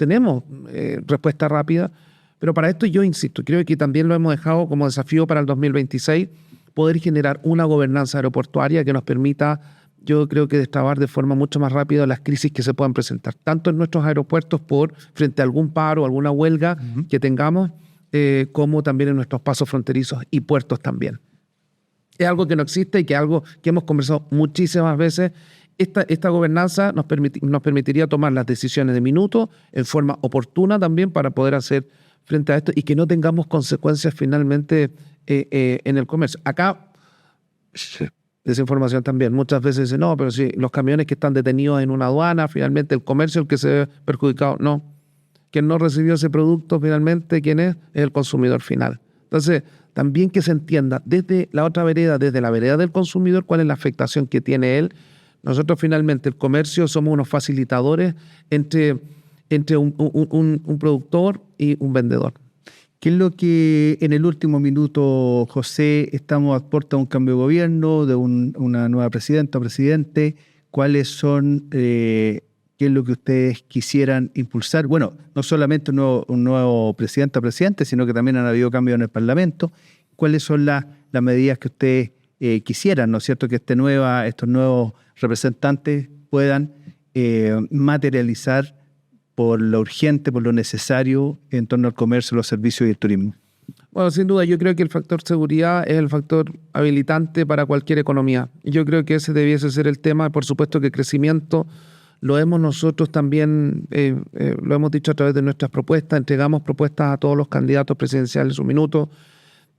respuesta rápida. Pero para esto yo insisto, creo que también lo hemos dejado como desafío para el 2026, poder generar una gobernanza aeroportuaria que nos permita, yo creo que destrabar de forma mucho más rápida las crisis que se puedan presentar, tanto en nuestros aeropuertos frente a algún paro, alguna huelga que tengamos, como también en nuestros pasos fronterizos y puertos también. Es algo que no existe y que es algo que hemos conversado muchísimas veces. Esta gobernanza nos permitiría tomar las decisiones de minuto en forma oportuna también para poder hacer frente a esto y que no tengamos consecuencias finalmente en el comercio. Acá, desinformación también. Muchas veces dicen, no, pero si los camiones que están detenidos en una aduana, finalmente el comercio es el que se ve perjudicado. No. Quien no recibió ese producto finalmente, ¿quién es? Es el consumidor final. Entonces, también que se entienda desde la otra vereda, desde la vereda del consumidor, cuál es la afectación que tiene él. Nosotros finalmente, el comercio, somos unos facilitadores entre un productor y un vendedor. ¿Qué es lo que en el último minuto, José, estamos a puerta de un cambio de gobierno, de una nueva presidenta o presidente? ¿Cuáles son, qué es lo que ustedes quisieran impulsar? Bueno, no solamente un nuevo presidente o presidente, sino que también han habido cambios en el Parlamento. ¿Cuáles son las medidas que ustedes quisieran, ¿no es cierto?, que estos nuevos representantes puedan materializar por lo urgente, por lo necesario en torno al comercio, los servicios y el turismo? Bueno, sin duda, yo creo que el factor seguridad es el factor habilitante para cualquier economía. Yo creo que ese debiese ser el tema. Por supuesto que crecimiento lo hemos nosotros también, lo hemos dicho a través de nuestras propuestas, entregamos propuestas a todos los candidatos presidenciales un minuto,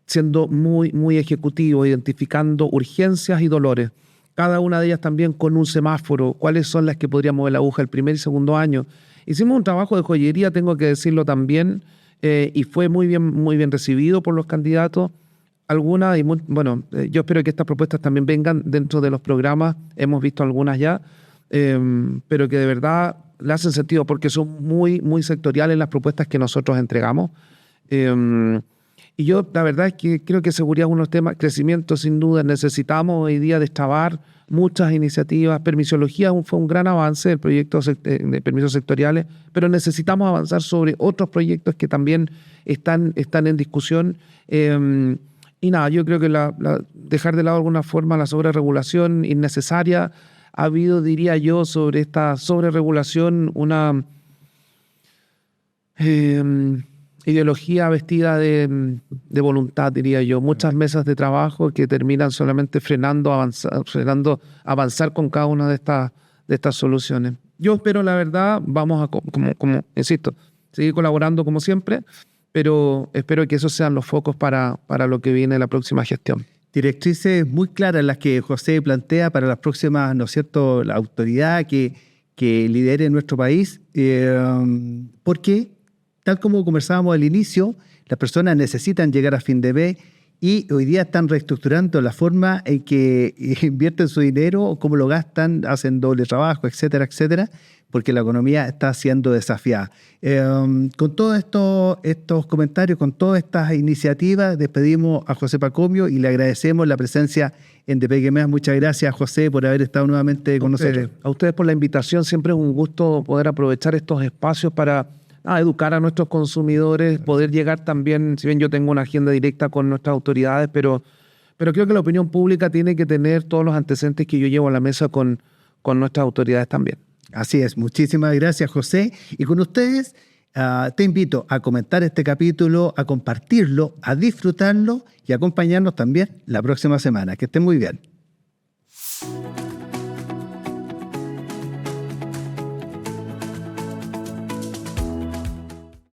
siendo muy, muy ejecutivos, identificando urgencias y dolores. Cada una de ellas también con un semáforo, cuáles son las que podrían mover la aguja el primer y segundo año. Hicimos un trabajo de joyería, tengo que decirlo también, y fue muy bien recibido por los candidatos. Algunas, yo espero que estas propuestas también vengan dentro de los programas, hemos visto algunas ya, pero que de verdad le hacen sentido porque son muy, muy sectoriales las propuestas que nosotros entregamos. Y yo la verdad es que creo que seguridad es uno de los temas, crecimiento sin duda, necesitamos hoy día destrabar muchas iniciativas, permisología fue un gran avance, el proyecto de permisos sectoriales, pero necesitamos avanzar sobre otros proyectos que también están en discusión. Y nada, yo creo que dejar de lado de alguna forma la sobreregulación innecesaria. Ha habido, diría yo, sobre esta sobreregulación una ideología vestida de voluntad, diría yo. Muchas mesas de trabajo que terminan solamente frenando avanzar con cada una de estas soluciones. Yo espero, la verdad, vamos a, como insisto, seguir colaborando como siempre, pero espero que esos sean los focos para lo que viene la próxima gestión. Directrices muy claras las que José plantea para las próximas, ¿no es cierto?, la autoridad que lidere nuestro país, porque, tal como conversábamos al inicio, las personas necesitan llegar a fin de mes y hoy día están reestructurando la forma en que invierten su dinero, cómo lo gastan, hacen doble trabajo, etcétera, etcétera, porque la economía está siendo desafiada. Con todos estos comentarios, con todas estas iniciativas, despedimos a José Pacomio y le agradecemos la presencia en DPG MEA. Muchas gracias, José, por haber estado nuevamente con nosotros. A ustedes por la invitación. Siempre es un gusto poder aprovechar estos espacios para educar a nuestros consumidores, poder llegar también, si bien yo tengo una agenda directa con nuestras autoridades, pero creo que la opinión pública tiene que tener todos los antecedentes que yo llevo a la mesa con nuestras autoridades también. Así es, muchísimas gracias, José. Y con ustedes te invito a comentar este capítulo, a compartirlo, a disfrutarlo y a acompañarnos también la próxima semana. Que estén muy bien.